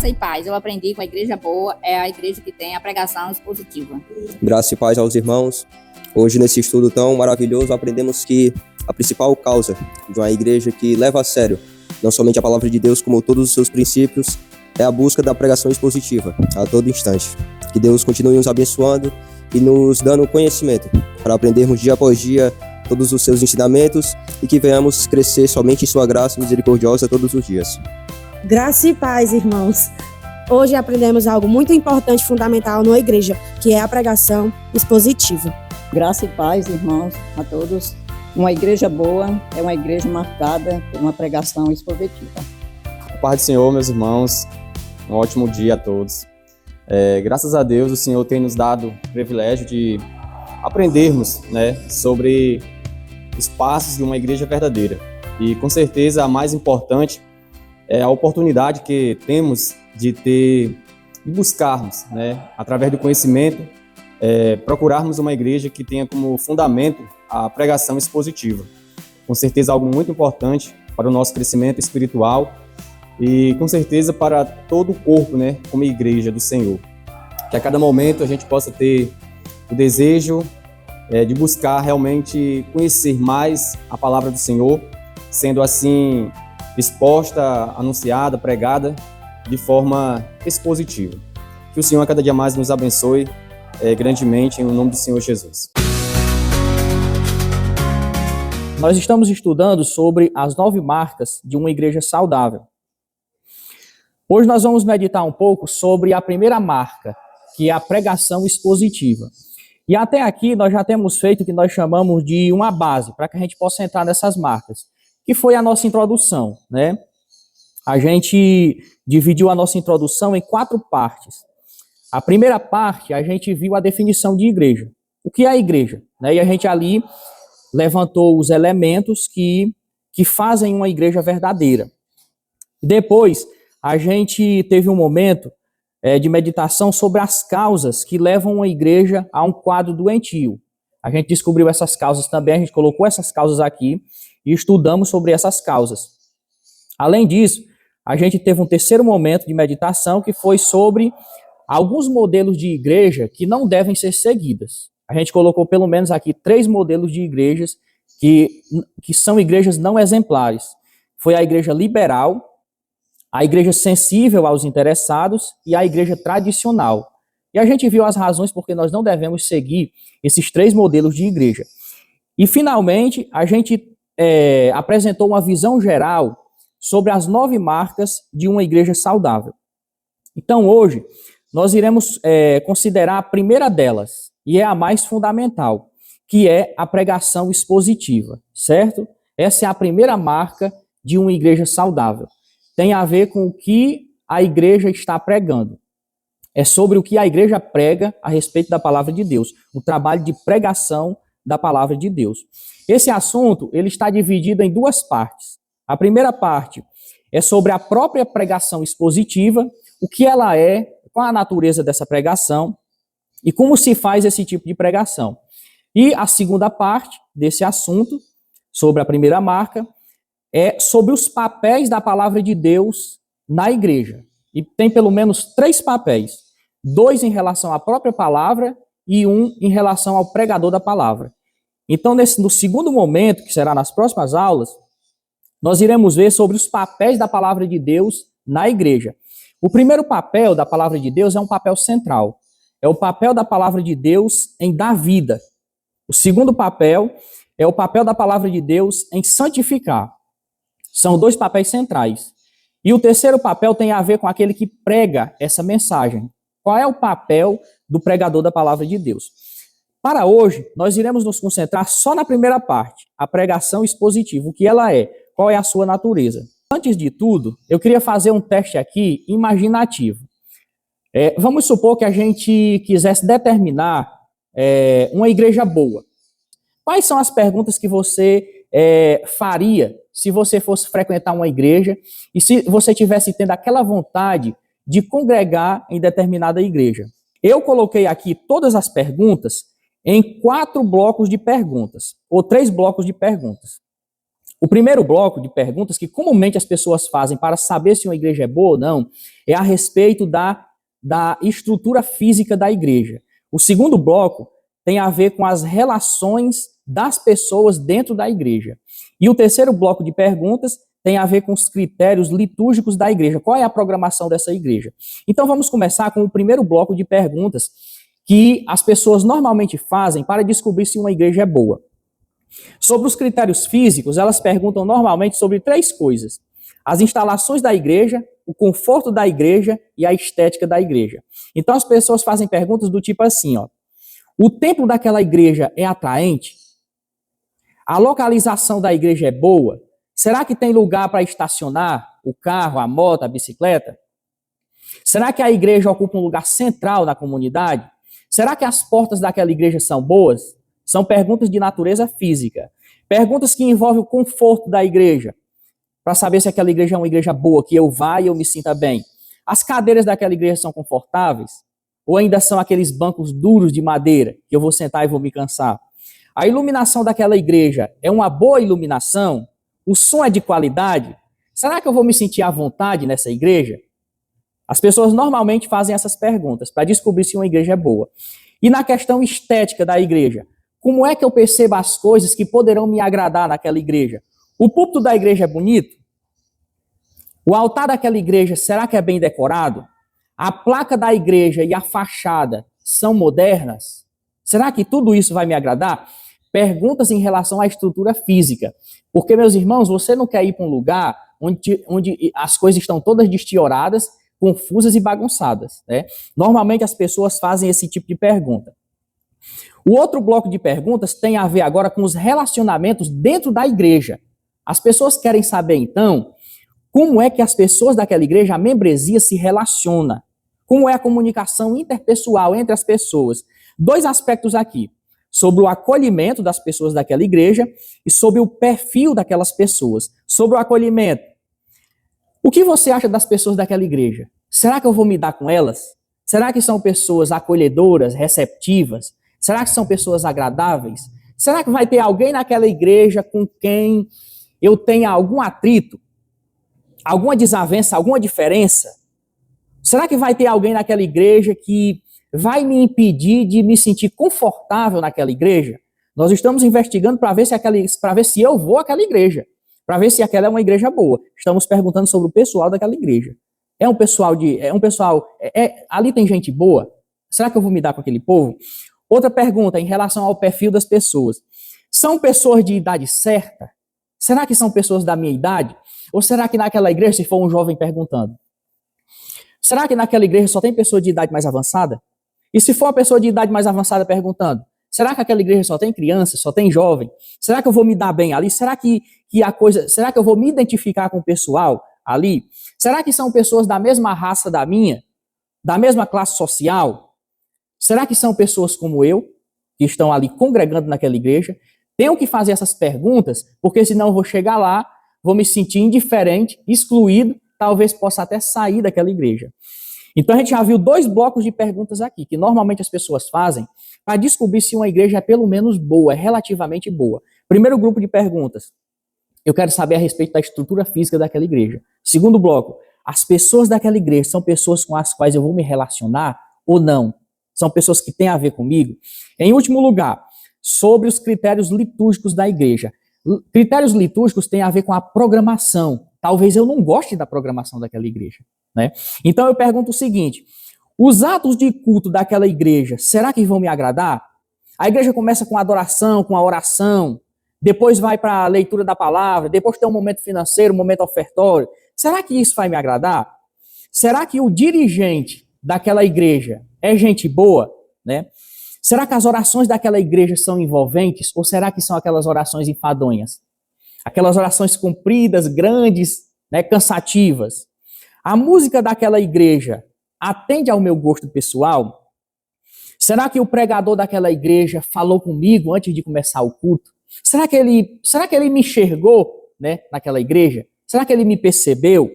Graça e paz. Eu aprendi com a igreja boa, é a igreja que tem a pregação expositiva. Graça e paz aos irmãos. Hoje, nesse estudo tão maravilhoso, aprendemos que a principal causa de uma igreja que leva a sério não somente a palavra de Deus, como todos os seus princípios, é a busca da pregação expositiva a todo instante. Que Deus continue nos abençoando e nos dando conhecimento para aprendermos dia após dia todos os seus ensinamentos e que venhamos crescer somente em sua graça misericordiosa todos os dias. Graça e paz, irmãos. Hoje aprendemos algo muito importante e fundamental na igreja, que é a pregação expositiva. Graça e paz, irmãos, a todos. Uma igreja boa é uma igreja marcada por uma pregação expositiva. A paz do Senhor, meus irmãos, um ótimo dia a todos. Graças a Deus, o Senhor tem nos dado o privilégio de aprendermos, sobre os passos de uma igreja verdadeira. E com certeza a mais importante é a oportunidade que temos de buscarmos, através do conhecimento, procurarmos uma igreja que tenha como fundamento a pregação expositiva. Com certeza algo muito importante para o nosso crescimento espiritual e com certeza para todo o corpo, como igreja do Senhor. Que a cada momento a gente possa ter o desejo de buscar realmente conhecer mais a palavra do Senhor, sendo assim exposta, anunciada, pregada de forma expositiva. Que o Senhor a cada dia mais nos abençoe grandemente, em nome do Senhor Jesus. Nós estamos estudando sobre as 9 marcas de uma igreja saudável. Hoje nós vamos meditar um pouco sobre a primeira marca, que é a pregação expositiva. E até aqui nós já temos feito o que nós chamamos de uma base, para que a gente possa entrar nessas marcas, que foi a nossa introdução, A gente dividiu a nossa introdução em 4 partes. A primeira parte, a gente viu a definição de igreja. O que é a igreja? E a gente ali levantou os elementos que fazem uma igreja verdadeira. Depois, a gente teve um momento de meditação sobre as causas que levam uma igreja a um quadro doentio. A gente descobriu essas causas também, a gente colocou essas causas aqui e estudamos sobre essas causas. Além disso, a gente teve um terceiro momento de meditação que foi sobre alguns modelos de igreja que não devem ser seguidas. A gente colocou pelo menos aqui 3 modelos de igrejas que são igrejas não exemplares. Foi a igreja liberal, a igreja sensível aos interessados e a igreja tradicional. E a gente viu as razões porque nós não devemos seguir esses 3 modelos de igreja. E, finalmente, a gente apresentou uma visão geral sobre as 9 marcas de uma igreja saudável. Então, hoje, nós iremos considerar a primeira delas, e é a mais fundamental, que é a pregação expositiva, certo? Essa é a primeira marca de uma igreja saudável. Tem a ver com o que a igreja está pregando. É sobre o que a igreja prega a respeito da palavra de Deus, o trabalho de pregação da palavra de Deus. Esse assunto, ele está dividido em 2 partes. A primeira parte é sobre a própria pregação expositiva, o que ela é, qual a natureza dessa pregação e como se faz esse tipo de pregação. E a segunda parte desse assunto, sobre a primeira marca, é sobre os papéis da palavra de Deus na igreja. E tem pelo menos 3 papéis. 2 em relação à própria palavra e 1 em relação ao pregador da palavra. Então, no segundo momento, que será nas próximas aulas, nós iremos ver sobre os papéis da palavra de Deus na igreja. O primeiro papel da palavra de Deus é um papel central. É o papel da palavra de Deus em dar vida. O segundo papel é o papel da palavra de Deus em santificar. São 2 papéis centrais. E o terceiro papel tem a ver com aquele que prega essa mensagem. Qual é o papel do pregador da palavra de Deus? Para hoje, nós iremos nos concentrar só na primeira parte, a pregação expositiva, o que ela é, qual é a sua natureza. Antes de tudo, eu queria fazer um teste aqui imaginativo. Vamos supor que a gente quisesse determinar uma igreja boa. Quais são as perguntas que você faria se você fosse frequentar uma igreja e se você tivesse tendo aquela vontade de congregar em determinada igreja? Eu coloquei aqui todas as perguntas em 4 blocos de perguntas, ou 3 blocos de perguntas. O primeiro bloco de perguntas que comumente as pessoas fazem para saber se uma igreja é boa ou não é a respeito da estrutura física da igreja. O segundo bloco tem a ver com as relações das pessoas dentro da igreja. E o terceiro bloco de perguntas tem a ver com os critérios litúrgicos da igreja. Qual é a programação dessa igreja? Então vamos começar com o primeiro bloco de perguntas que as pessoas normalmente fazem para descobrir se uma igreja é boa. Sobre os critérios físicos, elas perguntam normalmente sobre 3 coisas: as instalações da igreja, o conforto da igreja e a estética da igreja. Então as pessoas fazem perguntas do tipo assim, ó: o templo daquela igreja é atraente? A localização da igreja é boa? Será que tem lugar para estacionar o carro, a moto, a bicicleta? Será que a igreja ocupa um lugar central na comunidade? Será que as portas daquela igreja são boas? São perguntas de natureza física. Perguntas que envolvem o conforto da igreja, para saber se aquela igreja é uma igreja boa, que eu vá e eu me sinta bem. As cadeiras daquela igreja são confortáveis? Ou ainda são aqueles bancos duros de madeira, que eu vou sentar e vou me cansar? A iluminação daquela igreja é uma boa iluminação? O som é de qualidade? Será que eu vou me sentir à vontade nessa igreja? As pessoas normalmente fazem essas perguntas para descobrir se uma igreja é boa. E na questão estética da igreja, como é que eu percebo as coisas que poderão me agradar naquela igreja? O púlpito da igreja é bonito? O altar daquela igreja, será que é bem decorado? A placa da igreja e a fachada são modernas? Será que tudo isso vai me agradar? Perguntas em relação à estrutura física. Porque, meus irmãos, você não quer ir para um lugar onde as coisas estão todas destioradas, confusas e bagunçadas, né? Normalmente as pessoas fazem esse tipo de pergunta. O outro bloco de perguntas tem a ver agora com os relacionamentos dentro da igreja. As pessoas querem saber, então, como é que as pessoas daquela igreja, a membresia, se relaciona. Como é a comunicação interpessoal entre as pessoas. 2 aspectos aqui: sobre o acolhimento das pessoas daquela igreja e sobre o perfil daquelas pessoas. Sobre o acolhimento. O que você acha das pessoas daquela igreja? Será que eu vou me dar com elas? Será que são pessoas acolhedoras, receptivas? Será que são pessoas agradáveis? Será que vai ter alguém naquela igreja com quem eu tenha algum atrito? Alguma desavença, alguma diferença? Será que vai ter alguém naquela igreja que vai me impedir de me sentir confortável naquela igreja? Nós estamos investigando para ver se eu vou àquela igreja, para ver se aquela é uma igreja boa. Estamos perguntando sobre o pessoal daquela igreja. Ali tem gente boa? Será que eu vou me dar com aquele povo? Outra pergunta em relação ao perfil das pessoas. São pessoas de idade certa? Será que são pessoas da minha idade? Ou será que naquela igreja, se for um jovem perguntando, será que naquela igreja só tem pessoa de idade mais avançada? E se for uma pessoa de idade mais avançada perguntando, será que aquela igreja só tem criança, só tem jovem? Será que eu vou me dar bem ali? Será que eu vou me identificar com o pessoal ali? Será que são pessoas da mesma raça da minha? Da mesma classe social? Será que são pessoas como eu, que estão ali congregando naquela igreja? Tenho que fazer essas perguntas, porque senão eu vou chegar lá, vou me sentir indiferente, excluído, talvez possa até sair daquela igreja. Então a gente já viu 2 blocos de perguntas aqui, que normalmente as pessoas fazem para descobrir se uma igreja é pelo menos boa, é relativamente boa. Primeiro grupo de perguntas: eu quero saber a respeito da estrutura física daquela igreja. Segundo bloco: as pessoas daquela igreja são pessoas com as quais eu vou me relacionar ou não? São pessoas que têm a ver comigo? Em último lugar, sobre os critérios litúrgicos da igreja. Critérios litúrgicos têm a ver com a programação. Talvez eu não goste da programação daquela igreja, né? Então eu pergunto o seguinte: os atos de culto daquela igreja, será que vão me agradar? A igreja começa com a adoração, com a oração, depois vai para a leitura da palavra, depois tem um momento financeiro, um momento ofertório. Será que isso vai me agradar? Será que o dirigente daquela igreja é gente boa, né? Será que as orações daquela igreja são envolventes ou será que são aquelas orações enfadonhas? Aquelas orações compridas, grandes, né, cansativas. A música daquela igreja atende ao meu gosto pessoal? Será que o pregador daquela igreja falou comigo antes de começar o culto? Será que ele me enxergou, né, naquela igreja? Será que ele me percebeu?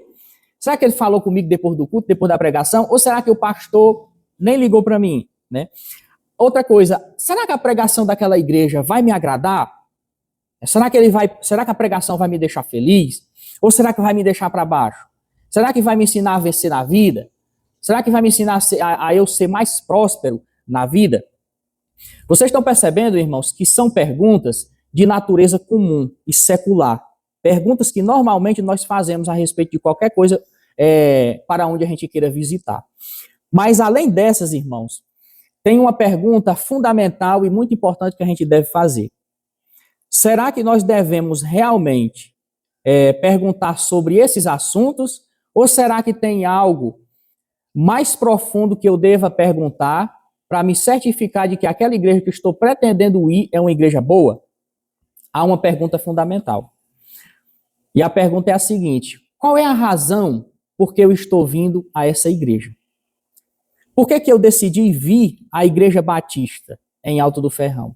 Será que ele falou comigo depois do culto, depois da pregação? Ou será que o pastor nem ligou para mim, né? Outra coisa, será que a pregação daquela igreja vai me agradar? Será que a pregação vai me deixar feliz? Ou será que vai me deixar para baixo? Será que vai me ensinar a vencer na vida? Será que vai me ensinar a eu ser mais próspero na vida? Vocês estão percebendo, irmãos, que são perguntas de natureza comum e secular. Perguntas que normalmente nós fazemos a respeito de qualquer coisa para onde a gente queira visitar. Mas além dessas, irmãos, tem uma pergunta fundamental e muito importante que a gente deve fazer. Será que nós devemos realmente perguntar sobre esses assuntos? Ou será que tem algo mais profundo que eu deva perguntar para me certificar de que aquela igreja que eu estou pretendendo ir é uma igreja boa? Há uma pergunta fundamental. E a pergunta é a seguinte: qual é a razão por que eu estou vindo a essa igreja? Por que eu decidi vir à Igreja Batista em Alto do Ferrão?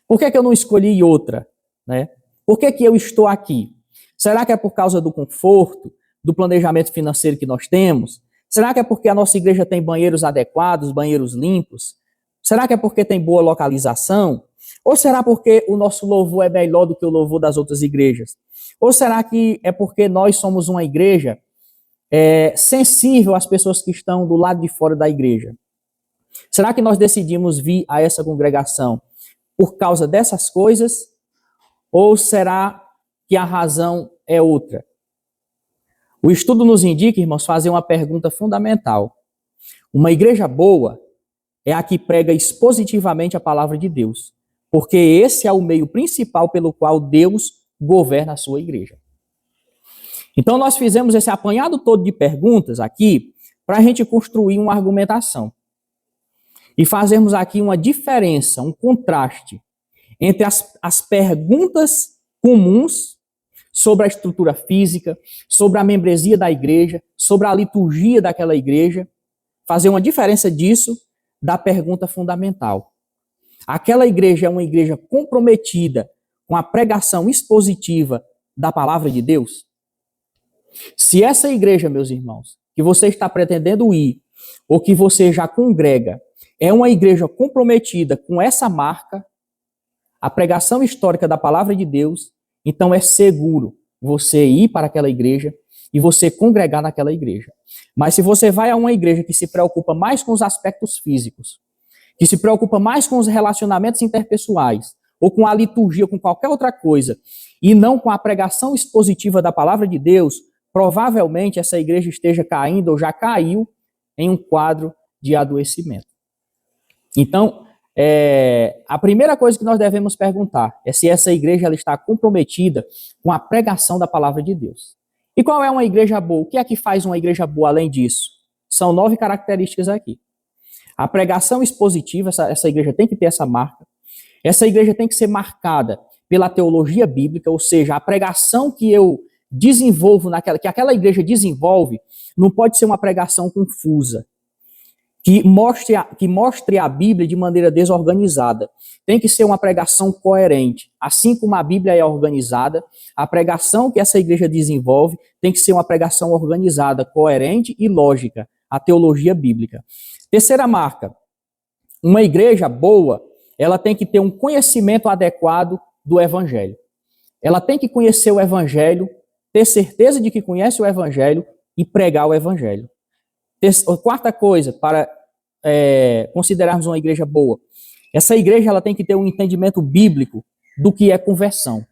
Por que eu não escolhi outra? Né? Por que eu estou aqui? Será que é por causa do conforto, do planejamento financeiro que nós temos? Será que é porque a nossa igreja tem banheiros adequados, banheiros limpos? Será que é porque tem boa localização? Ou será porque o nosso louvor é melhor do que o louvor das outras igrejas? Ou será que é porque nós somos uma igreja sensível às pessoas que estão do lado de fora da igreja? Será que nós decidimos vir a essa congregação por causa dessas coisas? Ou será que a razão é outra? O estudo nos indica, irmãos, fazer uma pergunta fundamental. Uma igreja boa é a que prega expositivamente a palavra de Deus, porque esse é o meio principal pelo qual Deus governa a sua igreja. Então nós fizemos esse apanhado todo de perguntas aqui para a gente construir uma argumentação e fazermos aqui uma diferença, um contraste entre as perguntas comuns sobre a estrutura física, sobre a membresia da igreja, sobre a liturgia daquela igreja, fazer uma diferença disso da pergunta fundamental. Aquela igreja é uma igreja comprometida com a pregação expositiva da palavra de Deus? Se essa igreja, meus irmãos, que você está pretendendo ir, ou que você já congrega, é uma igreja comprometida com essa marca, a pregação histórica da palavra de Deus, então é seguro você ir para aquela igreja e você congregar naquela igreja. Mas se você vai a uma igreja que se preocupa mais com os aspectos físicos, que se preocupa mais com os relacionamentos interpessoais, ou com a liturgia, com qualquer outra coisa, e não com a pregação expositiva da palavra de Deus, provavelmente essa igreja esteja caindo ou já caiu em um quadro de adoecimento. Então, a primeira coisa que nós devemos perguntar é se essa igreja ela está comprometida com a pregação da palavra de Deus. E qual é uma igreja boa? O que é que faz uma igreja boa além disso? São 9 características aqui. A pregação expositiva, essa igreja tem que ter essa marca. Essa igreja tem que ser marcada pela teologia bíblica, ou seja, a pregação que eu desenvolvo que aquela igreja desenvolve, não pode ser uma pregação confusa, que mostre a Bíblia de maneira desorganizada. Tem que ser uma pregação coerente. Assim como a Bíblia é organizada, a pregação que essa igreja desenvolve tem que ser uma pregação organizada, coerente e lógica, a teologia bíblica. Terceira marca, uma igreja boa, ela tem que ter um conhecimento adequado do Evangelho. Ela tem que conhecer o Evangelho, ter certeza de que conhece o Evangelho e pregar o Evangelho. Quarta coisa, para considerarmos uma igreja boa, essa igreja ela tem que ter um entendimento bíblico do que é conversão.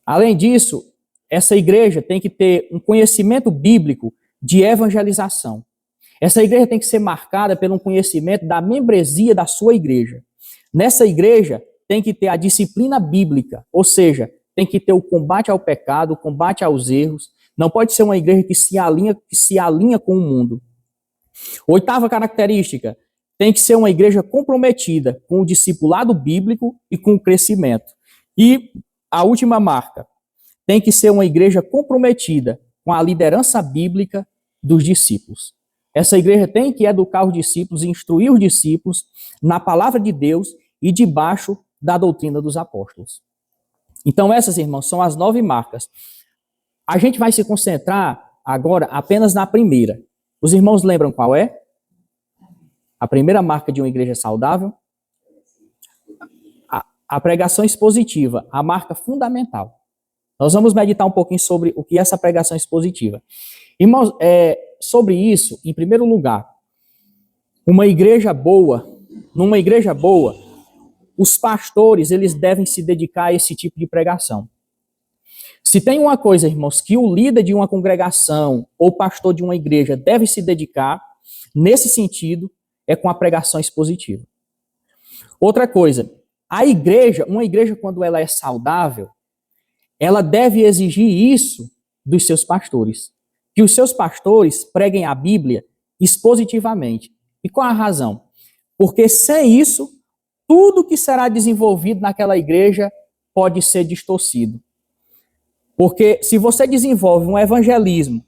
Além disso, essa igreja tem que ter um conhecimento bíblico de evangelização. Essa igreja tem que ser marcada pelo conhecimento da membresia da sua igreja. Nessa igreja tem que ter a disciplina bíblica, ou seja, tem que ter o combate ao pecado, o combate aos erros. Não pode ser uma igreja que se alinha com o mundo. Oitava característica, tem que ser uma igreja comprometida com o discipulado bíblico e com o crescimento. E a última marca, tem que ser uma igreja comprometida com a liderança bíblica dos discípulos. Essa igreja tem que educar os discípulos e instruir os discípulos na palavra de Deus e debaixo da doutrina dos apóstolos. Então essas, irmãos, são as 9 marcas. A gente vai se concentrar agora apenas na primeira. Os irmãos lembram qual é? A primeira marca de uma igreja saudável? a pregação expositiva, a marca fundamental. Nós vamos meditar um pouquinho sobre o que é essa pregação expositiva. Irmãos, sobre isso, em primeiro lugar, numa igreja boa, os pastores, eles devem se dedicar a esse tipo de pregação. Se tem uma coisa, irmãos, que o líder de uma congregação ou pastor de uma igreja deve se dedicar, nesse sentido, é com a pregação expositiva. Outra coisa, uma igreja quando ela é saudável, ela deve exigir isso dos seus pastores. Que os seus pastores preguem a Bíblia expositivamente. E qual a razão? Porque sem isso, tudo que será desenvolvido naquela igreja pode ser distorcido. Porque se você desenvolve um evangelismo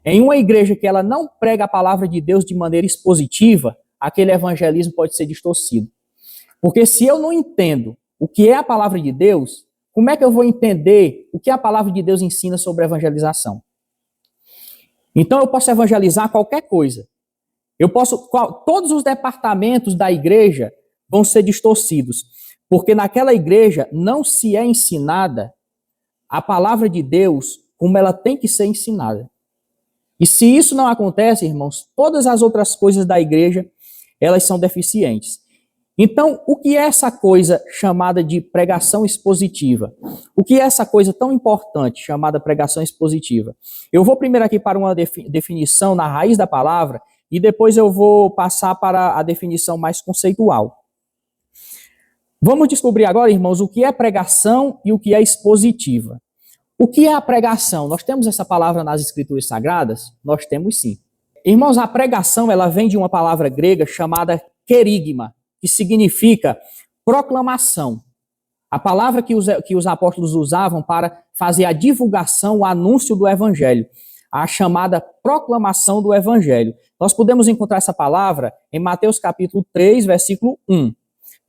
em uma igreja que ela não prega a palavra de Deus de maneira expositiva, aquele evangelismo pode ser distorcido. Porque se eu não entendo o que é a palavra de Deus, como é que eu vou entender o que a palavra de Deus ensina sobre evangelização? Então eu posso evangelizar qualquer coisa. Todos os departamentos da igreja vão ser distorcidos, porque naquela igreja não se é ensinada a palavra de Deus como ela tem que ser ensinada. E se isso não acontece, irmãos, todas as outras coisas da igreja, elas são deficientes. Então, o que é essa coisa chamada de pregação expositiva? O que é essa coisa tão importante chamada pregação expositiva? Eu vou primeiro aqui para uma definição na raiz da palavra e depois eu vou passar para a definição mais conceitual. Vamos descobrir agora, irmãos, o que é pregação e o que é expositiva. O que é a pregação? Nós temos essa palavra nas Escrituras Sagradas? Nós temos sim. Irmãos, a pregação ela vem de uma palavra grega chamada querigma, que significa proclamação. A palavra que os apóstolos usavam para fazer a divulgação, o anúncio do evangelho. A chamada proclamação do evangelho. Nós podemos encontrar essa palavra em Mateus capítulo 3, versículo 1.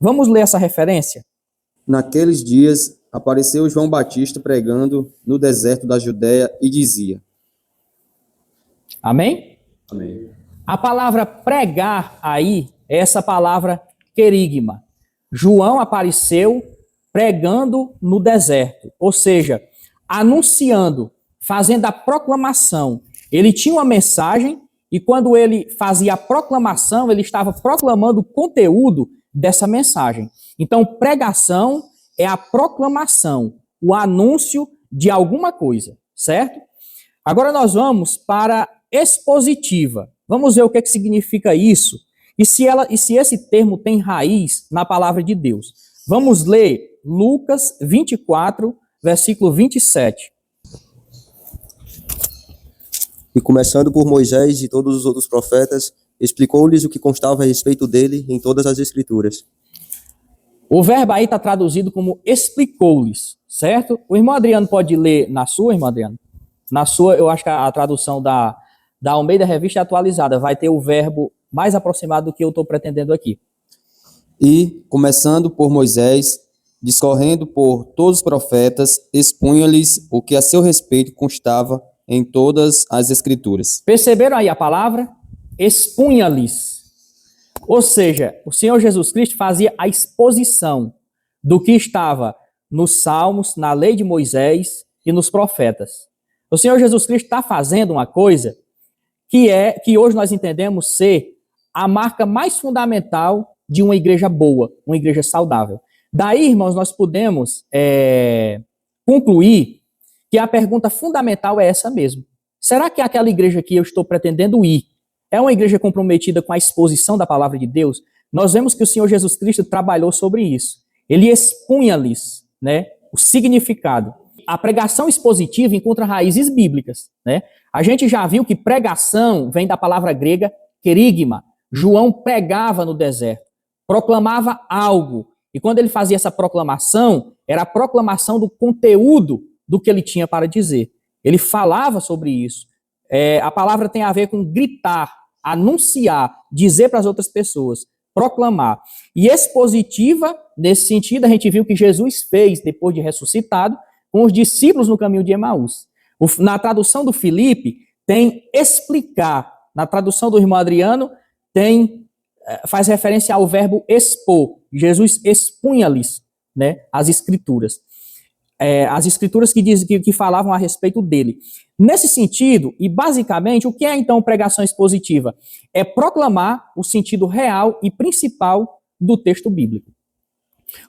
Vamos ler essa referência? Naqueles dias apareceu João Batista pregando no deserto da Judéia e dizia. Amém? Amém. A palavra pregar aí é essa palavra querigma. João apareceu pregando no deserto, ou seja, anunciando, fazendo a proclamação. Ele tinha uma mensagem e quando ele fazia a proclamação, ele estava proclamando o conteúdo dessa mensagem. Então, pregação é a proclamação, o anúncio de alguma coisa, certo? Agora nós vamos para expositiva. Vamos ver o que significa isso e se esse termo tem raiz na palavra de Deus. Vamos ler Lucas 24, versículo 27. E começando por Moisés e todos os outros profetas, explicou-lhes o que constava a respeito dele em todas as Escrituras. O verbo aí está traduzido como explicou-lhes, certo? O irmão Adriano pode ler na sua, irmão Adriano? Na sua, eu acho que a tradução da Almeida Revista Atualizada vai ter o verbo mais aproximado do que eu estou pretendendo aqui. E, começando por Moisés, discorrendo por todos os profetas, expunha-lhes o que a seu respeito constava em todas as Escrituras. Perceberam aí a palavra? Expunha-lhes. Ou seja, o Senhor Jesus Cristo fazia a exposição do que estava nos Salmos, na lei de Moisés e nos profetas. O Senhor Jesus Cristo está fazendo uma coisa que hoje nós entendemos ser a marca mais fundamental de uma igreja boa, uma igreja saudável. Daí, irmãos, nós podemos concluir que a pergunta fundamental é essa mesmo. Será que aquela igreja que eu estou pretendendo ir é uma igreja comprometida com a exposição da palavra de Deus? Nós vemos que o Senhor Jesus Cristo trabalhou sobre isso. Ele expunha-lhes, o significado. A pregação expositiva encontra raízes bíblicas, A gente já viu que pregação vem da palavra grega querigma. João pregava no deserto, proclamava algo. E quando ele fazia essa proclamação, era a proclamação do conteúdo do que ele tinha para dizer. Ele falava sobre isso. A palavra tem a ver com gritar, anunciar, dizer para as outras pessoas, proclamar. E expositiva, nesse sentido, a gente viu que Jesus fez, depois de ressuscitado, com os discípulos no caminho de Emaús. Na tradução do Filipe, tem explicar. Na tradução do irmão Adriano, faz referência ao verbo expor. Jesus expunha-lhes, né, as escrituras. As escrituras que falavam a respeito dele. Nesse sentido, e basicamente, o que é então pregação expositiva? É proclamar o sentido real e principal do texto bíblico.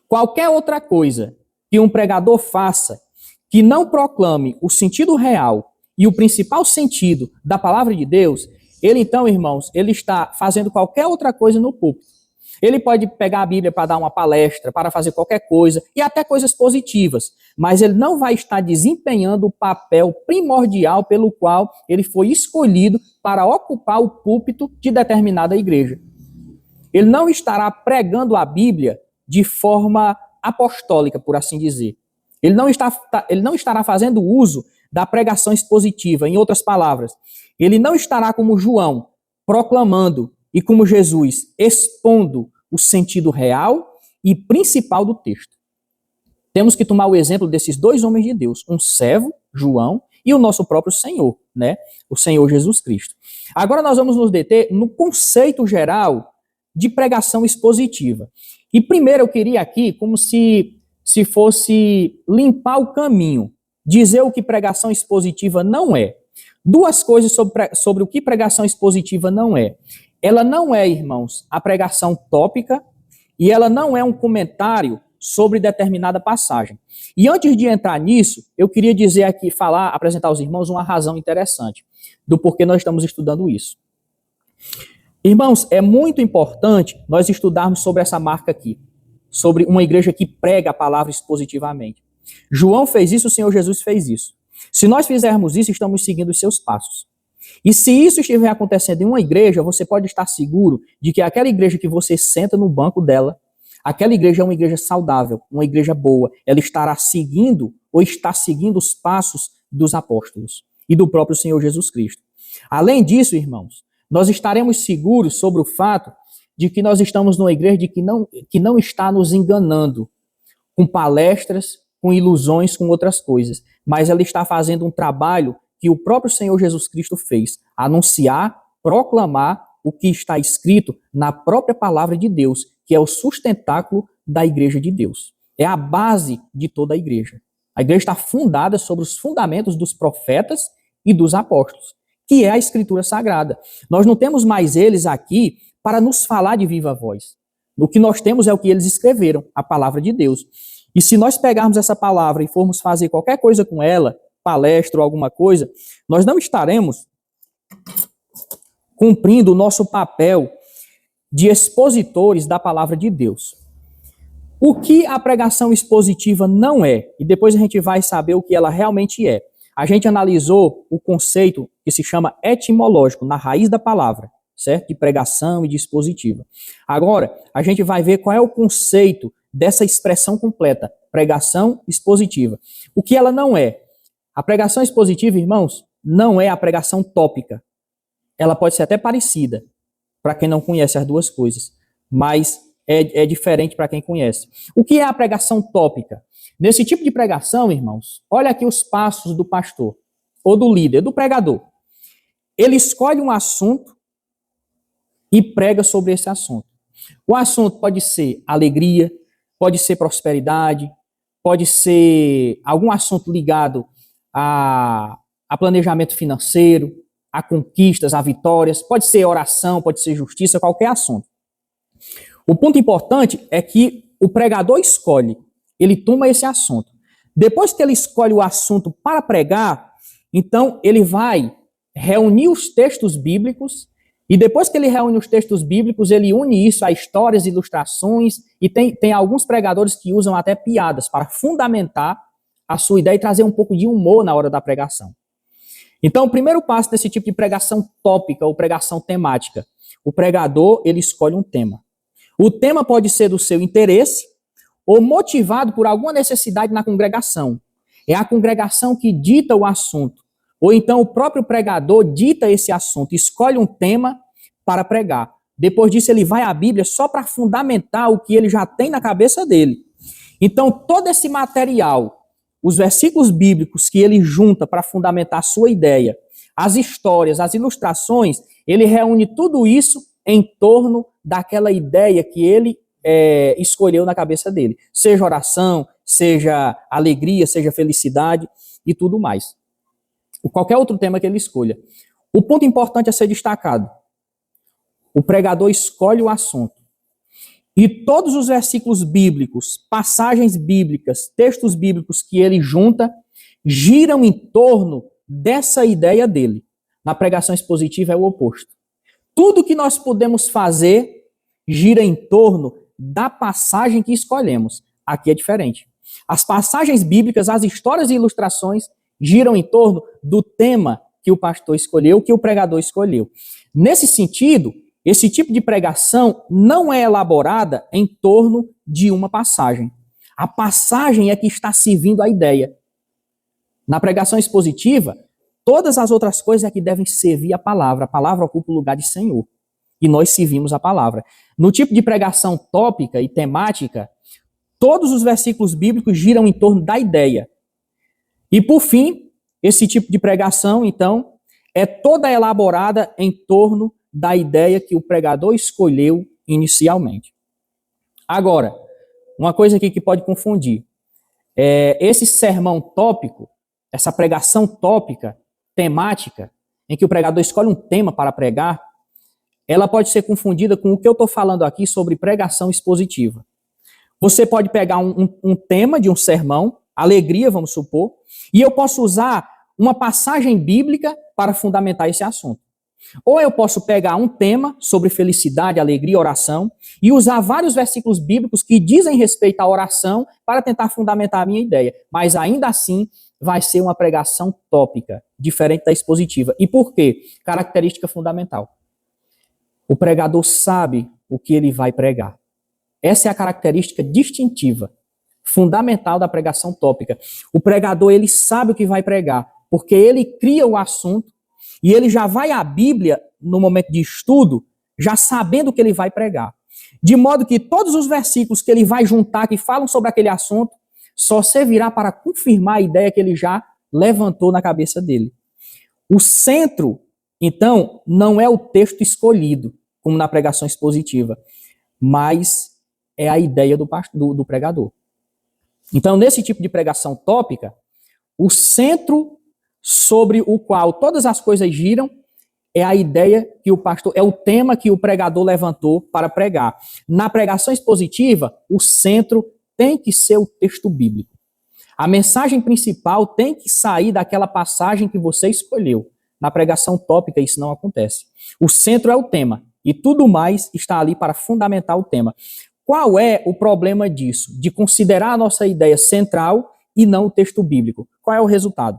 Qualquer outra coisa que um pregador faça que não proclame o sentido real e o principal sentido da palavra de Deus, ele então, irmãos, ele está fazendo qualquer outra coisa no púlpito. Ele pode pegar a Bíblia para dar uma palestra, para fazer qualquer coisa, e até coisas positivas, mas ele não vai estar desempenhando o papel primordial pelo qual ele foi escolhido para ocupar o púlpito de determinada igreja. Ele não estará pregando a Bíblia de forma apostólica, por assim dizer. Ele não estará fazendo uso da pregação expositiva, em outras palavras. Ele não estará como João, proclamando, e como Jesus, expondo o sentido real e principal do texto. Temos que tomar o exemplo desses dois homens de Deus, um servo, João, e o nosso próprio Senhor, né? O Senhor Jesus Cristo. Agora nós vamos nos deter no conceito geral de pregação expositiva. E primeiro eu queria aqui, como se fosse limpar o caminho, dizer o que pregação expositiva não é. Duas coisas sobre o que pregação expositiva não é. Ela não é, irmãos, a pregação tópica e ela não é um comentário sobre determinada passagem. E antes de entrar nisso, eu queria dizer aqui, apresentar aos irmãos uma razão interessante do porquê nós estamos estudando isso. Irmãos, é muito importante nós estudarmos sobre essa marca aqui, sobre uma igreja que prega a palavra expositivamente. João fez isso, o Senhor Jesus fez isso. Se nós fizermos isso, estamos seguindo os seus passos. E se isso estiver acontecendo em uma igreja, você pode estar seguro de que aquela igreja que você senta no banco dela, aquela igreja é uma igreja saudável, uma igreja boa. Ela estará seguindo ou está seguindo os passos dos apóstolos e do próprio Senhor Jesus Cristo. Além disso, irmãos, nós estaremos seguros sobre o fato de que nós estamos numa igreja que não está nos enganando com palestras, com ilusões, com outras coisas, mas ela está fazendo um trabalho que o próprio Senhor Jesus Cristo fez, anunciar, proclamar o que está escrito na própria palavra de Deus, que é o sustentáculo da igreja de Deus. É a base de toda a igreja. A igreja está fundada sobre os fundamentos dos profetas e dos apóstolos, que é a Escritura Sagrada. Nós não temos mais eles aqui para nos falar de viva voz. O que nós temos é o que eles escreveram, a palavra de Deus. E se nós pegarmos essa palavra e formos fazer qualquer coisa com ela, palestra ou alguma coisa, nós não estaremos cumprindo o nosso papel de expositores da palavra de Deus. O que a pregação expositiva não é, e depois a gente vai saber o que ela realmente é. A gente analisou o conceito que se chama etimológico, na raiz da palavra, certo? De pregação e de expositiva. Agora, a gente vai ver qual é o conceito dessa expressão completa, pregação expositiva. O que ela não é? A pregação expositiva, irmãos, não é a pregação tópica. Ela pode ser até parecida, para quem não conhece as duas coisas, mas é diferente para quem conhece. O que é a pregação tópica? Nesse tipo de pregação, irmãos, olha aqui os passos do pastor, ou do líder, do pregador. Ele escolhe um assunto e prega sobre esse assunto. O assunto pode ser alegria, pode ser prosperidade, pode ser algum assunto ligado a planejamento financeiro, a conquistas, a vitórias, pode ser oração, pode ser justiça, qualquer assunto. O ponto importante é que o pregador escolhe, ele toma esse assunto. Depois que ele escolhe o assunto para pregar, então ele vai reunir os textos bíblicos, e depois que ele reúne os textos bíblicos, ele une isso a histórias, ilustrações, e tem alguns pregadores que usam até piadas para fundamentar a sua ideia e trazer um pouco de humor na hora da pregação. Então, o primeiro passo desse tipo de pregação tópica ou pregação temática, o pregador, ele escolhe um tema. O tema pode ser do seu interesse ou motivado por alguma necessidade na congregação. É a congregação que dita o assunto. Ou então o próprio pregador dita esse assunto, escolhe um tema para pregar. Depois disso ele vai à Bíblia só para fundamentar o que ele já tem na cabeça dele. Então todo esse material, os versículos bíblicos que ele junta para fundamentar a sua ideia, as histórias, as ilustrações, ele reúne tudo isso em torno daquela ideia que ele escolheu na cabeça dele. Seja oração, seja alegria, seja felicidade e tudo mais. Qualquer outro tema que ele escolha. O ponto importante a ser destacado: o pregador escolhe o assunto. E todos os versículos bíblicos, passagens bíblicas, textos bíblicos que ele junta, giram em torno dessa ideia dele. Na pregação expositiva é o oposto. Tudo que nós podemos fazer gira em torno da passagem que escolhemos. Aqui é diferente. As passagens bíblicas, as histórias e ilustrações giram em torno do tema que o pastor escolheu, que o pregador escolheu. Nesse sentido, esse tipo de pregação não é elaborada em torno de uma passagem. A passagem é que está servindo a ideia. Na pregação expositiva, todas as outras coisas é que devem servir a palavra. A palavra ocupa o lugar de Senhor. E nós servimos a palavra. No tipo de pregação tópica e temática, todos os versículos bíblicos giram em torno da ideia. E por fim, esse tipo de pregação, então, é toda elaborada em torno da ideia que o pregador escolheu inicialmente. Agora, uma coisa aqui que pode confundir. Esse sermão tópico, essa pregação tópica, temática, em que o pregador escolhe um tema para pregar, ela pode ser confundida com o que eu estou falando aqui sobre pregação expositiva. Você pode pegar um tema de um sermão, alegria, vamos supor, e eu posso usar uma passagem bíblica para fundamentar esse assunto. Ou eu posso pegar um tema sobre felicidade, alegria, oração, e usar vários versículos bíblicos que dizem respeito à oração para tentar fundamentar a minha ideia. Mas ainda assim, vai ser uma pregação tópica, diferente da expositiva. E por quê? Característica fundamental. O pregador sabe o que ele vai pregar. Essa é a característica distintiva, fundamental da pregação tópica. O pregador, ele sabe o que vai pregar, porque ele cria o assunto e ele já vai à Bíblia, no momento de estudo, já sabendo o que ele vai pregar. De modo que todos os versículos que ele vai juntar, que falam sobre aquele assunto, só servirá para confirmar a ideia que ele já levantou na cabeça dele. O centro, então, não é o texto escolhido, como na pregação expositiva, mas é a ideia do pregador. Então, nesse tipo de pregação tópica, o centro sobre o qual todas as coisas giram é a ideia que o pastor, é o tema que o pregador levantou para pregar. Na pregação expositiva, o centro tem que ser o texto bíblico. A mensagem principal tem que sair daquela passagem que você escolheu. Na pregação tópica isso não acontece. O centro é o tema e tudo mais está ali para fundamentar o tema. Qual é o problema disso? De considerar a nossa ideia central e não o texto bíblico. Qual é o resultado?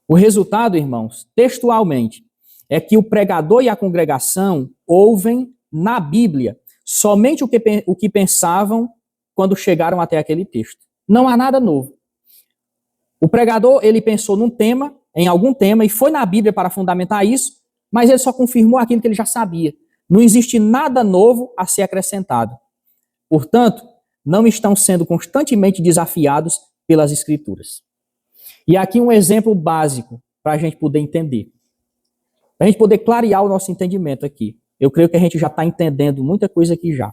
O resultado, irmãos, textualmente, é que o pregador e a congregação ouvem na Bíblia somente o que pensavam quando chegaram até aquele texto. Não há nada novo. O pregador, ele pensou num tema, em algum tema, e foi na Bíblia para fundamentar isso, mas ele só confirmou aquilo que ele já sabia. Não existe nada novo a ser acrescentado. Portanto, não estão sendo constantemente desafiados pelas Escrituras. E aqui um exemplo básico para a gente poder entender. Para a gente poder clarear o nosso entendimento aqui. Eu creio que a gente já está entendendo muita coisa aqui já.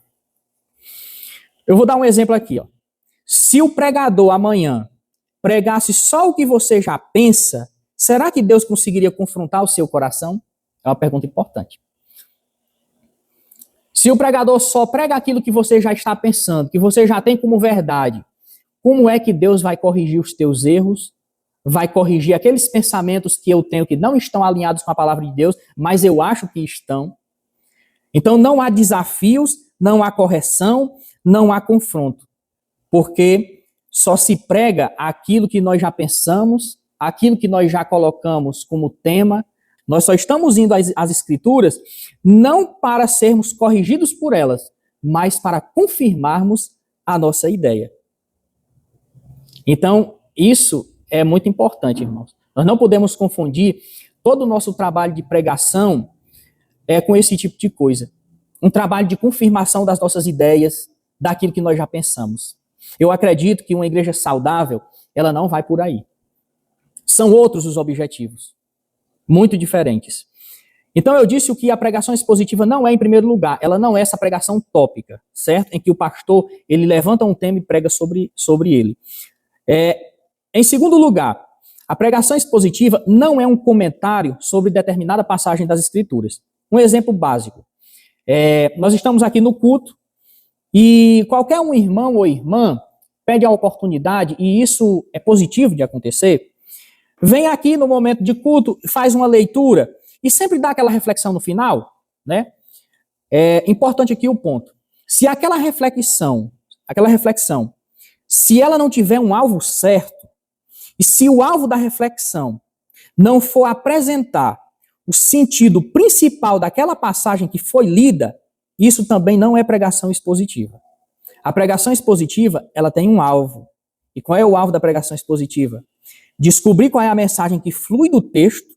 Eu vou dar um exemplo aqui, ó. Se o pregador amanhã pregasse só o que você já pensa, será que Deus conseguiria confrontar o seu coração? É uma pergunta importante. Se o pregador só prega aquilo que você já está pensando, que você já tem como verdade, como é que Deus vai corrigir os teus erros? Vai corrigir aqueles pensamentos que eu tenho que não estão alinhados com a palavra de Deus, mas eu acho que estão. Então não há desafios, não há correção, não há confronto. Porque só se prega aquilo que nós já pensamos, aquilo que nós já colocamos como tema. Nós só estamos indo às Escrituras não para sermos corrigidos por elas, mas para confirmarmos a nossa ideia. Então, isso é muito importante, irmãos. Nós não podemos confundir todo o nosso trabalho de pregação com esse tipo de coisa. Um trabalho de confirmação das nossas ideias, daquilo que nós já pensamos. Eu acredito que uma igreja saudável, ela não vai por aí. São outros os objetivos, muito diferentes. Então eu disse o que a pregação expositiva não é em primeiro lugar, ela não é essa pregação tópica, certo? Em que o pastor, ele levanta um tema e prega sobre ele. Em segundo lugar, a pregação expositiva não é um comentário sobre determinada passagem das Escrituras. Um exemplo básico. Nós estamos aqui no culto e qualquer um irmão ou irmã pede a oportunidade, e isso é positivo de acontecer, vem aqui no momento de culto, faz uma leitura e sempre dá aquela reflexão no final, né? É importante aqui o ponto. Se aquela reflexão, se ela não tiver um alvo certo, e se o alvo da reflexão não for apresentar o sentido principal daquela passagem que foi lida, isso também não é pregação expositiva. A pregação expositiva, ela tem um alvo. E qual é o alvo da pregação expositiva? Descobrir qual é a mensagem que flui do texto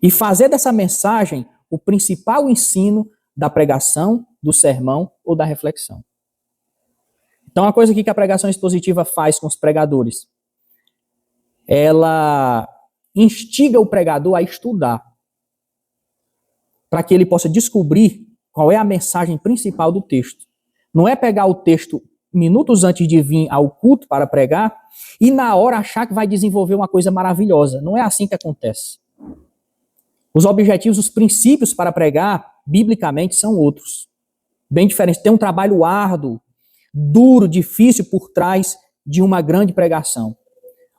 e fazer dessa mensagem o principal ensino da pregação, do sermão ou da reflexão. Então, a coisa aqui que a pregação expositiva faz com os pregadores, ela instiga o pregador a estudar, para que ele possa descobrir qual é a mensagem principal do texto. Não é pegar o texto minutos antes de vir ao culto para pregar e na hora achar que vai desenvolver uma coisa maravilhosa. Não é assim que acontece. Os objetivos, os princípios para pregar, biblicamente, são outros. Bem diferentes. Tem um trabalho árduo, duro, difícil por trás de uma grande pregação.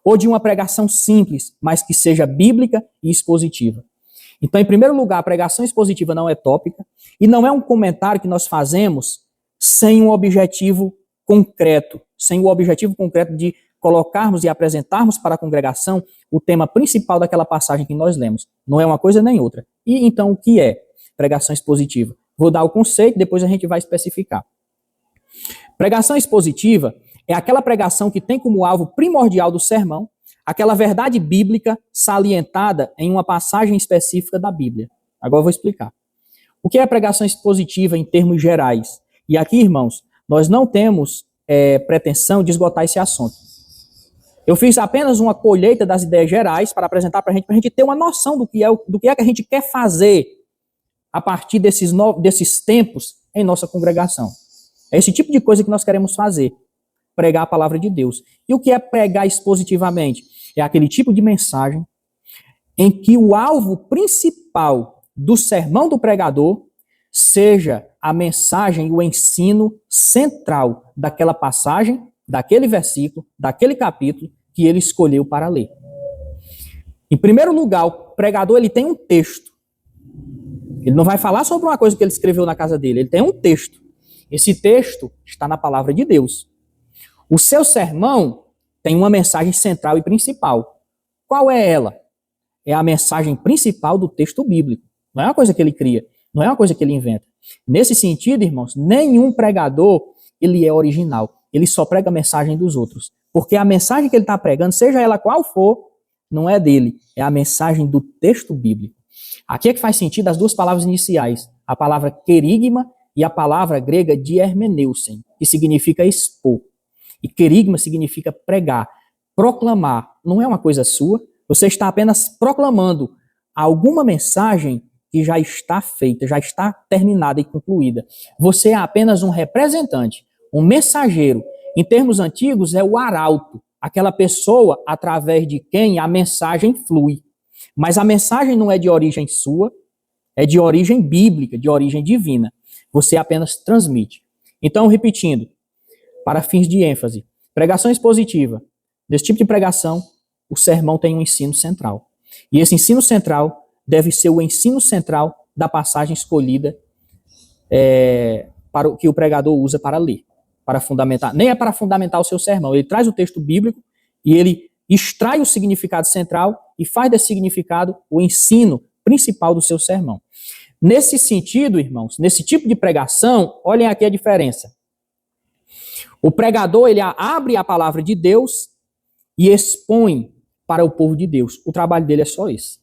Ou de uma pregação simples, mas que seja bíblica e expositiva. Então, em primeiro lugar, a pregação expositiva não é tópica e não é um comentário que nós fazemos sem um objetivo concreto, sem o objetivo concreto de colocarmos e apresentarmos para a congregação o tema principal daquela passagem que nós lemos. Não é uma coisa nem outra. E então, o que é pregação expositiva? Vou dar o conceito, depois a gente vai especificar. Pregação expositiva é aquela pregação que tem como alvo primordial do sermão aquela verdade bíblica salientada em uma passagem específica da Bíblia. Agora eu vou explicar. O que é pregação expositiva em termos gerais? E aqui, irmãos, nós não temos pretensão de esgotar esse assunto. Eu fiz apenas uma colheita das ideias gerais para apresentar para a gente ter uma noção do que é que a gente quer fazer a partir desses tempos em nossa congregação. É esse tipo de coisa que nós queremos fazer, pregar a palavra de Deus. E o que é pregar expositivamente? É aquele tipo de mensagem em que o alvo principal do sermão do pregador seja a mensagem e o ensino central daquela passagem, daquele versículo, daquele capítulo que ele escolheu para ler. Em primeiro lugar, o pregador ele tem um texto. Ele não vai falar sobre uma coisa que ele escreveu na casa dele, ele tem um texto. Esse texto está na palavra de Deus. O seu sermão tem uma mensagem central e principal. Qual é ela? É a mensagem principal do texto bíblico. Não é uma coisa que ele cria, não é uma coisa que ele inventa. Nesse sentido, irmãos, nenhum pregador ele é original. Ele só prega a mensagem dos outros. Porque a mensagem que ele está pregando, seja ela qual for, não é dele. É a mensagem do texto bíblico. Aqui é que faz sentido as duas palavras iniciais. A palavra querigma e a palavra grega diermeneusen, que significa expor. E querigma significa pregar, proclamar. Não é uma coisa sua, você está apenas proclamando alguma mensagem que já está feita, já está terminada e concluída. Você é apenas um representante, um mensageiro. Em termos antigos, é o arauto, aquela pessoa através de quem a mensagem flui. Mas a mensagem não é de origem sua, é de origem bíblica, de origem divina. Você apenas transmite. Então, repetindo, para fins de ênfase, pregação expositiva. Desse tipo de pregação, o sermão tem um ensino central. E esse ensino central deve ser o ensino central da passagem escolhida para o que o pregador usa para ler, para fundamentar. Nem é para fundamentar o seu sermão. Ele traz o texto bíblico e ele extrai o significado central e faz desse significado o ensino principal do seu sermão. Nesse sentido, irmãos, nesse tipo de pregação, olhem aqui a diferença. O pregador, ele abre a palavra de Deus e expõe para o povo de Deus. O trabalho dele é só esse.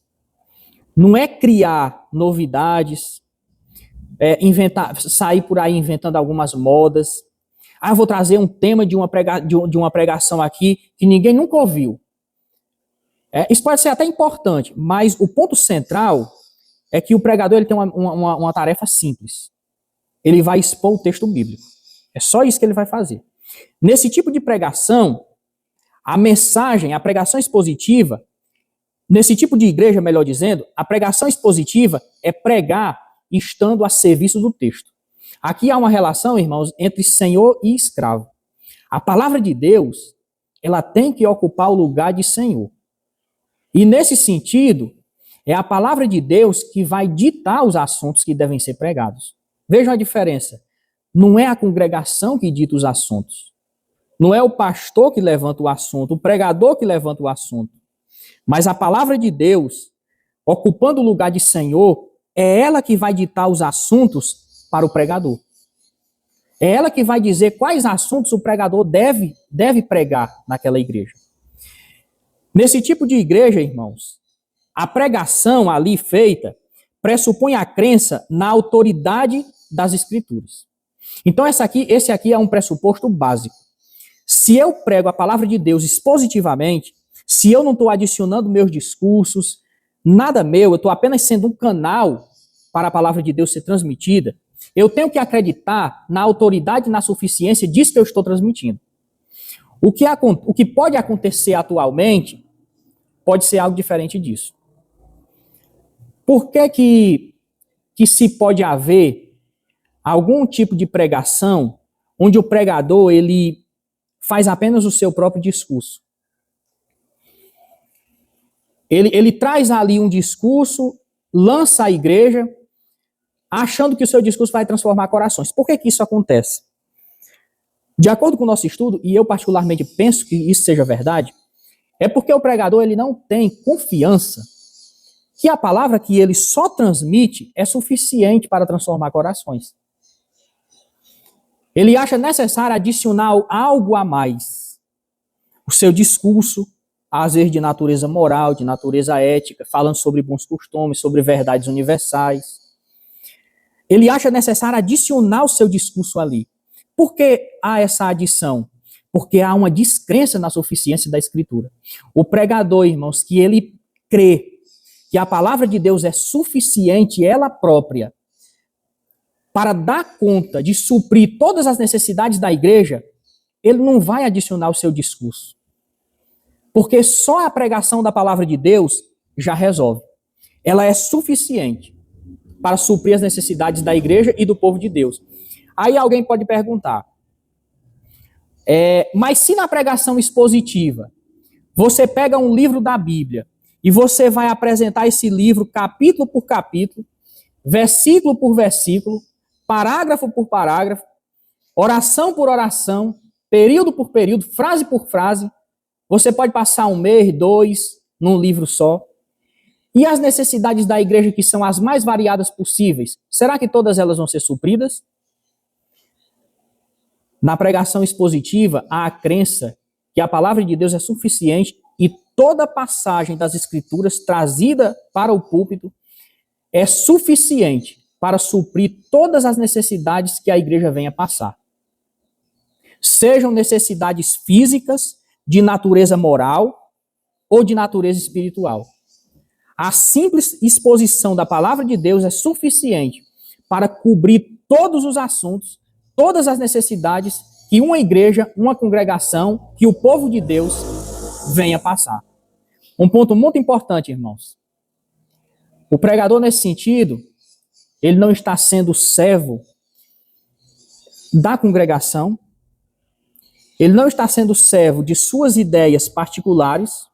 Não é criar novidades, sair por aí inventando algumas modas. Eu vou trazer um tema de uma pregação aqui que ninguém nunca ouviu. Isso pode ser até importante, mas o ponto central é que o pregador ele tem uma tarefa simples. Ele vai expor o texto bíblico. É só isso que ele vai fazer. Nesse tipo de pregação, a mensagem, a pregação expositiva, nesse tipo de igreja, melhor dizendo, a pregação expositiva é pregar estando a serviço do texto. Aqui há uma relação, irmãos, entre senhor e escravo. A palavra de Deus, ela tem que ocupar o lugar de senhor. E nesse sentido, é a palavra de Deus que vai ditar os assuntos que devem ser pregados. Vejam a diferença. Não é a congregação que dita os assuntos. Não é o pastor que levanta o assunto, o pregador que levanta o assunto. Mas a palavra de Deus, ocupando o lugar de senhor, é ela que vai ditar os assuntos para o pregador. É ela que vai dizer quais assuntos o pregador deve pregar naquela igreja. Nesse tipo de igreja, irmãos, a pregação ali feita pressupõe a crença na autoridade das Escrituras. Então esse aqui é um pressuposto básico. Se eu prego a palavra de Deus expositivamente, se eu não estou adicionando meus discursos, nada meu, eu estou apenas sendo um canal para a palavra de Deus ser transmitida, eu tenho que acreditar na autoridade e na suficiência disso que eu estou transmitindo. O que pode acontecer atualmente pode ser algo diferente disso. Por que se pode haver algum tipo de pregação onde o pregador ele faz apenas o seu próprio discurso? Ele traz ali um discurso, lança a igreja, achando que o seu discurso vai transformar corações. Por que isso acontece? De acordo com o nosso estudo, e eu particularmente penso que isso seja verdade, é porque o pregador ele não tem confiança que a palavra que ele só transmite é suficiente para transformar corações. Ele acha necessário adicionar algo a mais. O seu discurso, às vezes de natureza moral, de natureza ética, falando sobre bons costumes, sobre verdades universais. Ele acha necessário adicionar o seu discurso ali. Por que há essa adição? Porque há uma descrença na suficiência da Escritura. O pregador, irmãos, que ele crê que a palavra de Deus é suficiente, ela própria, para dar conta de suprir todas as necessidades da igreja, ele não vai adicionar o seu discurso. Porque só a pregação da palavra de Deus já resolve. Ela é suficiente para suprir as necessidades da igreja e do povo de Deus. Aí alguém pode perguntar, mas se na pregação expositiva você pega um livro da Bíblia e você vai apresentar esse livro capítulo por capítulo, versículo por versículo, parágrafo por parágrafo, oração por oração, período por período, frase por frase, você pode passar 1 mês, 2, num livro só. E as necessidades da igreja, que são as mais variadas possíveis, será que todas elas vão ser supridas? Na pregação expositiva, há a crença que a palavra de Deus é suficiente e toda passagem das Escrituras trazida para o púlpito é suficiente para suprir todas as necessidades que a igreja venha passar. Sejam necessidades físicas, de natureza moral ou de natureza espiritual. A simples exposição da palavra de Deus é suficiente para cobrir todos os assuntos, todas as necessidades que uma igreja, uma congregação, que o povo de Deus venha passar. Um ponto muito importante, irmãos. O pregador, nesse sentido, ele não está sendo servo da congregação, ele não está sendo servo de suas ideias particulares,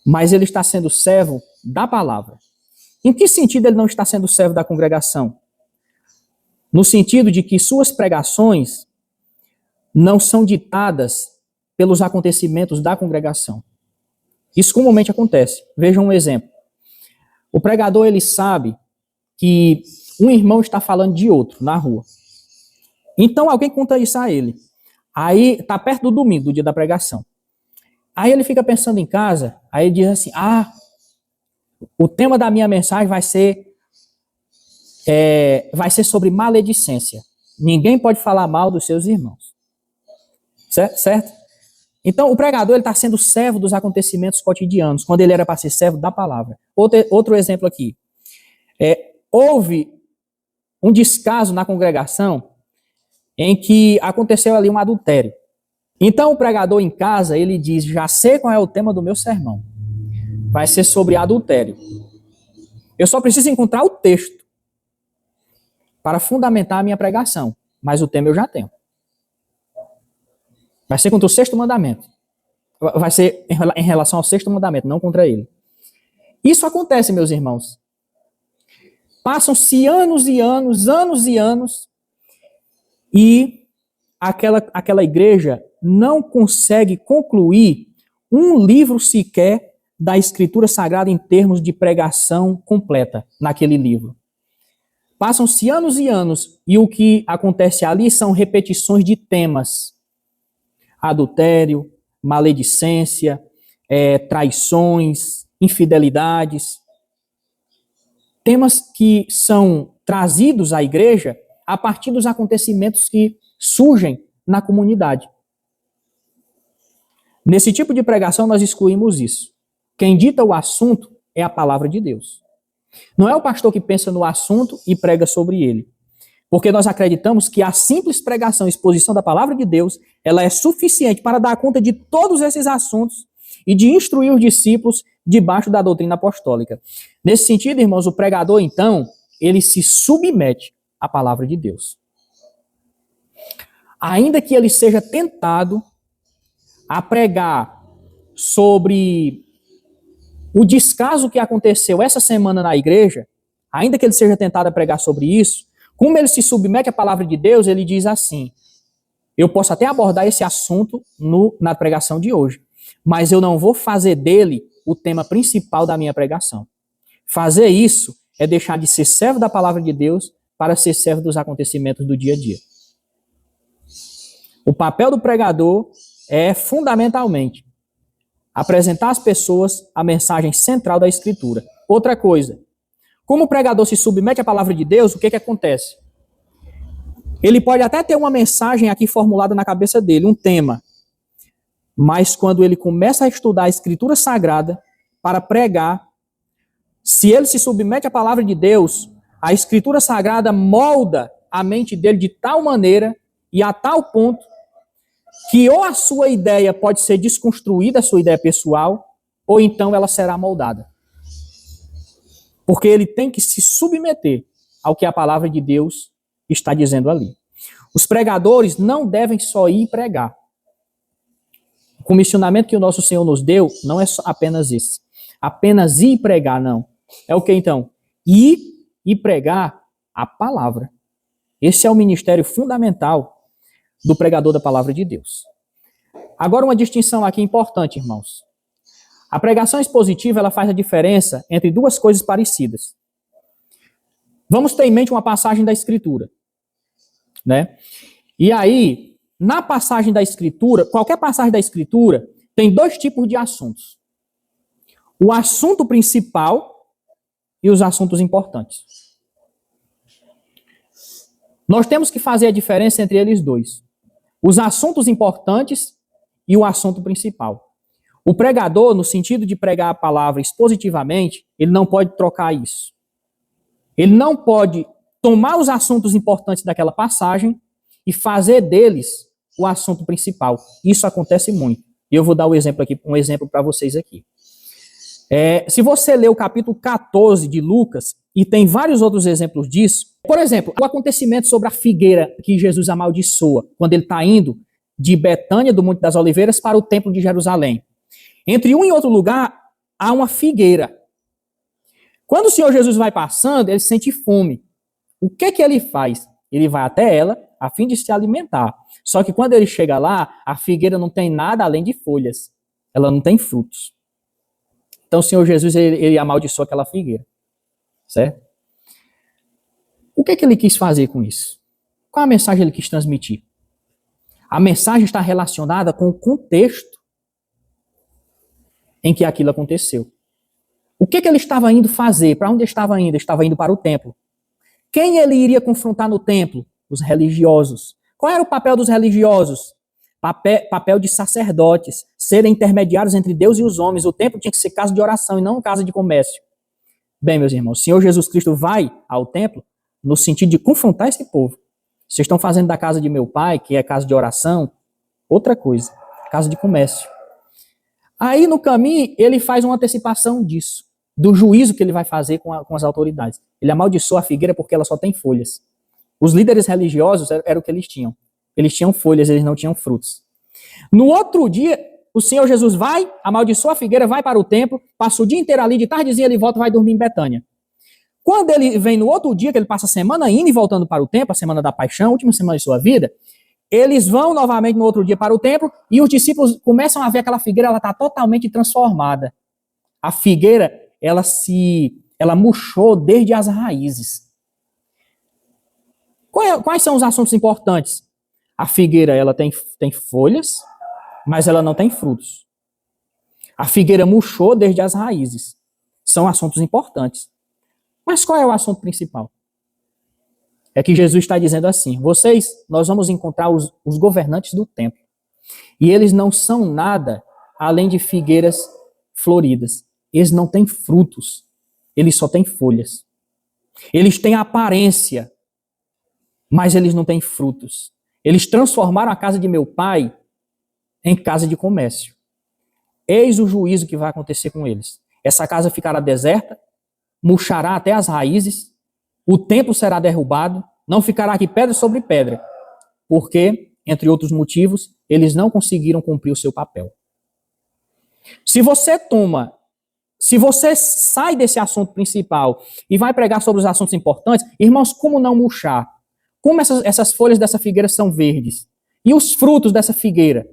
mas ele está sendo servo da palavra. Em que sentido ele não está sendo servo da congregação? No sentido de que suas pregações não são ditadas pelos acontecimentos da congregação. Isso comumente acontece. Vejam um exemplo. O pregador, ele sabe que um irmão está falando de outro na rua. Então alguém conta isso a ele. Aí está perto do domingo, do dia da pregação. Aí ele fica pensando em casa, aí ele diz assim, o tema da minha mensagem vai ser sobre maledicência. Ninguém pode falar mal dos seus irmãos. Certo? Então o pregador está sendo servo dos acontecimentos cotidianos, quando ele era para ser servo da palavra. Outro exemplo aqui. houve um descaso na congregação em que aconteceu ali um adultério. Então o pregador em casa, ele diz, já sei qual é o tema do meu sermão. Vai ser sobre adultério. Eu só preciso encontrar o texto para fundamentar a minha pregação, mas o tema eu já tenho. Vai ser contra o sexto mandamento. Vai ser em relação ao sexto mandamento, não contra ele. Isso acontece, meus irmãos. Passam-se anos e anos, e aquela igreja não consegue concluir um livro sequer da Escritura Sagrada em termos de pregação completa naquele livro. Passam-se anos e o que acontece ali são repetições de temas. Adultério, maledicência, traições, infidelidades. Temas que são trazidos à igreja a partir dos acontecimentos que surgem na comunidade. Nesse tipo de pregação nós excluímos isso. Quem dita o assunto é a palavra de Deus. Não é o pastor que pensa no assunto e prega sobre ele. Porque nós acreditamos que a simples pregação e exposição da palavra de Deus, ela é suficiente para dar conta de todos esses assuntos e de instruir os discípulos debaixo da doutrina apostólica. Nesse sentido, irmãos, o pregador, então, ele se submete à palavra de Deus. Ainda que ele seja tentado a pregar sobre o descaso que aconteceu essa semana na igreja, ainda que ele seja tentado a pregar sobre isso, como ele se submete à palavra de Deus, ele diz assim, eu posso até abordar esse assunto na pregação de hoje, mas eu não vou fazer dele o tema principal da minha pregação. Fazer isso é deixar de ser servo da palavra de Deus para ser servo dos acontecimentos do dia a dia. O papel do pregador é, fundamentalmente, apresentar às pessoas a mensagem central da Escritura. Outra coisa, como o pregador se submete à palavra de Deus, o que acontece? Ele pode até ter uma mensagem aqui formulada na cabeça dele, um tema, mas quando ele começa a estudar a Escritura Sagrada para pregar, se ele se submete à palavra de Deus, a Escritura Sagrada molda a mente dele de tal maneira e a tal ponto que ou a sua ideia pode ser desconstruída, a sua ideia pessoal, ou então ela será moldada. Porque ele tem que se submeter ao que a palavra de Deus está dizendo ali. Os pregadores não devem só ir pregar. O comissionamento que o nosso Senhor nos deu não é apenas esse. Apenas ir pregar, não. É o que então? Ir e pregar a palavra. Esse é o ministério fundamental do pregador da palavra de Deus. Agora uma distinção aqui importante, irmãos. A pregação expositiva, ela faz a diferença entre duas coisas parecidas. Vamos ter em mente uma passagem da Escritura, né? E aí, na passagem da Escritura, qualquer passagem da Escritura, tem dois tipos de assuntos. O assunto principal e os assuntos importantes. Nós temos que fazer a diferença entre eles dois. Os assuntos importantes e o assunto principal. O pregador, no sentido de pregar a palavra expositivamente, ele não pode trocar isso. Ele não pode tomar os assuntos importantes daquela passagem e fazer deles o assunto principal. Isso acontece muito. E eu vou dar um exemplo para vocês aqui. Se você ler o capítulo 14 de Lucas, e tem vários outros exemplos disso, por exemplo, o acontecimento sobre a figueira que Jesus amaldiçoa, quando ele está indo de Betânia, do Monte das Oliveiras, para o Templo de Jerusalém. Entre um e outro lugar, há uma figueira. Quando o Senhor Jesus vai passando, ele sente fome. O que ele faz? Ele vai até ela, a fim de se alimentar. Só que quando ele chega lá, a figueira não tem nada além de folhas. Ela não tem frutos. Então o Senhor Jesus, ele amaldiçoou aquela figueira. Certo? O que ele quis fazer com isso? Qual a mensagem ele quis transmitir? A mensagem está relacionada com o contexto em que aquilo aconteceu. O que ele estava indo fazer? Para onde ele estava indo? Ele estava indo para o templo. Quem ele iria confrontar no templo? Os religiosos. Qual era o papel dos religiosos? Papel de sacerdotes, serem intermediários entre Deus e os homens. O templo tinha que ser casa de oração e não casa de comércio. Bem, meus irmãos, o Senhor Jesus Cristo vai ao templo no sentido de confrontar esse povo. Vocês estão fazendo da casa de meu pai, que é casa de oração, outra coisa, casa de comércio. Aí no caminho ele faz uma antecipação disso, do juízo que ele vai fazer com as autoridades. Ele amaldiçoa a figueira porque ela só tem folhas. Os líderes religiosos era o que eles tinham. Eles tinham folhas, eles não tinham frutos. No outro dia, o Senhor Jesus vai, amaldiçoa a figueira, vai para o templo, passa o dia inteiro ali, de tardezinha ele volta e vai dormir em Betânia. Quando ele vem no outro dia, que ele passa a semana indo e voltando para o templo, a semana da paixão, a última semana de sua vida, eles vão novamente no outro dia para o templo e os discípulos começam a ver aquela figueira, ela está totalmente transformada. A figueira, ela murchou desde as raízes. Quais são os assuntos importantes? A figueira, ela tem folhas, mas ela não tem frutos. A figueira murchou desde as raízes. São assuntos importantes. Mas qual é o assunto principal? É que Jesus está dizendo assim, nós vamos encontrar os governantes do templo. E eles não são nada além de figueiras floridas. Eles não têm frutos. Eles só têm folhas. Eles têm aparência, mas eles não têm frutos. Eles transformaram a casa de meu pai em casa de comércio. Eis o juízo que vai acontecer com eles. Essa casa ficará deserta, murchará até as raízes, o templo será derrubado, não ficará aqui pedra sobre pedra, porque, entre outros motivos, eles não conseguiram cumprir o seu papel. Se você sai desse assunto principal e vai pregar sobre os assuntos importantes, irmãos, como não murchar? Como essas folhas dessa figueira são verdes? E os frutos dessa figueira?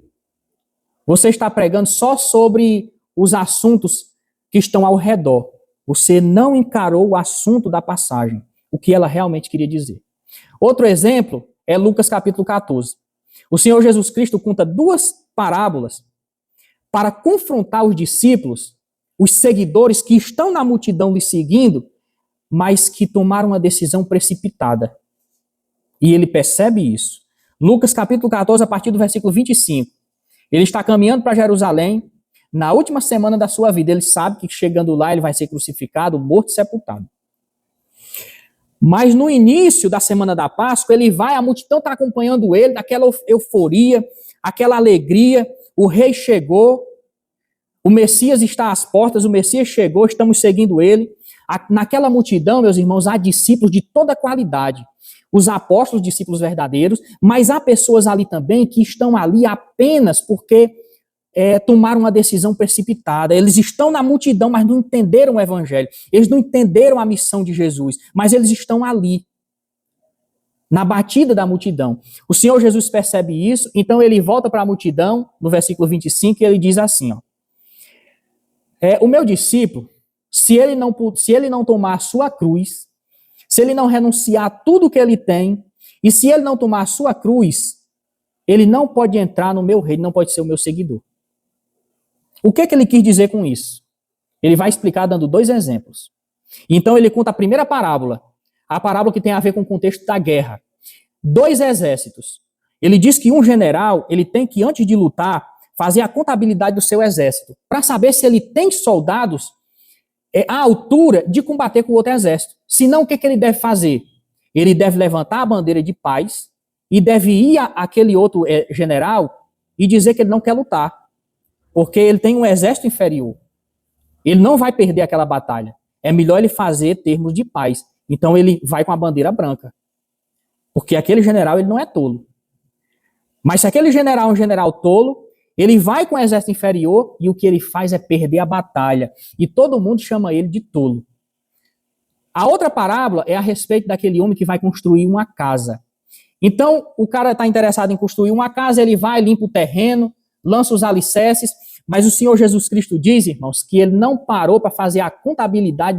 Você está pregando só sobre os assuntos que estão ao redor. Você não encarou o assunto da passagem, o que ela realmente queria dizer. Outro exemplo é Lucas capítulo 14. O Senhor Jesus Cristo conta duas parábolas para confrontar os discípulos, os seguidores que estão na multidão lhe seguindo, mas que tomaram uma decisão precipitada. E ele percebe isso. Lucas capítulo 14, a partir do versículo 25. Ele está caminhando para Jerusalém, na última semana da sua vida. Ele sabe que chegando lá ele vai ser crucificado, morto e sepultado. Mas no início da semana da Páscoa, ele vai, a multidão está acompanhando ele, daquela euforia, aquela alegria, o rei chegou, o Messias está às portas, o Messias chegou, estamos seguindo ele. Naquela multidão, meus irmãos, há discípulos de toda qualidade. Os apóstolos, discípulos verdadeiros, mas há pessoas ali também que estão ali apenas porque tomaram uma decisão precipitada. Eles estão na multidão, mas não entenderam o evangelho. Eles não entenderam a missão de Jesus, mas eles estão ali, na batida da multidão. O Senhor Jesus percebe isso, então ele volta para a multidão, no versículo 25, e ele diz assim, ó, o meu discípulo, se ele não tomar a sua cruz, se ele não renunciar a tudo que ele tem, e se ele não tomar a sua cruz, ele não pode entrar no meu reino, não pode ser o meu seguidor. O que ele quis dizer com isso? Ele vai explicar dando dois exemplos. Então ele conta a primeira parábola, a parábola que tem a ver com o contexto da guerra. Dois exércitos. Ele diz que um general, ele tem que, antes de lutar, fazer a contabilidade do seu exército, para saber se ele tem soldados à altura de combater com o outro exército. Senão, o que ele deve fazer? Ele deve levantar a bandeira de paz e deve ir àquele outro general e dizer que ele não quer lutar, porque ele tem um exército inferior. Ele não vai perder aquela batalha. É melhor ele fazer termos de paz. Então ele vai com a bandeira branca, porque aquele general ele não é tolo. Mas se aquele general é um general tolo, ele vai com o exército inferior e o que ele faz é perder a batalha. E todo mundo chama ele de tolo. A outra parábola é a respeito daquele homem que vai construir uma casa. Então, o cara está interessado em construir uma casa, ele vai, limpa o terreno, lança os alicerces, mas o Senhor Jesus Cristo diz, irmãos, que ele não parou para fazer a contabilidade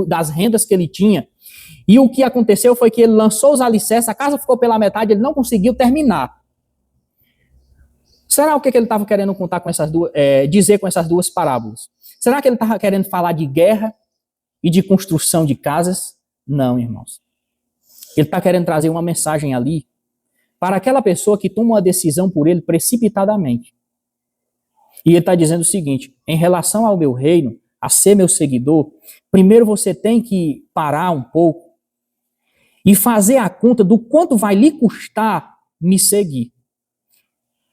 das rendas que ele tinha. E o que aconteceu foi que ele lançou os alicerces, a casa ficou pela metade, ele não conseguiu terminar. Será o que ele estava querendo contar com dizer com essas duas parábolas? Será que ele estava querendo falar de guerra e de construção de casas? Não, irmãos. Ele está querendo trazer uma mensagem ali para aquela pessoa que toma uma decisão por ele precipitadamente. E ele está dizendo o seguinte: em relação ao meu reino, a ser meu seguidor, primeiro você tem que parar um pouco e fazer a conta do quanto vai lhe custar me seguir.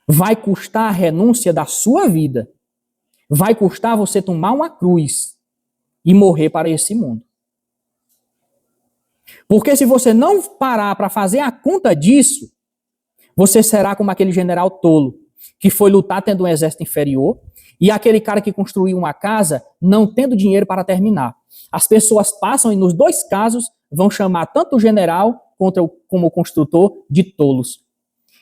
Vai custar a renúncia da sua vida. Vai custar você tomar uma cruz e morrer para esse mundo. Porque se você não parar para fazer a conta disso, você será como aquele general tolo que foi lutar tendo um exército inferior e aquele cara que construiu uma casa não tendo dinheiro para terminar. As pessoas passam e nos dois casos vão chamar tanto o general como o construtor de tolos.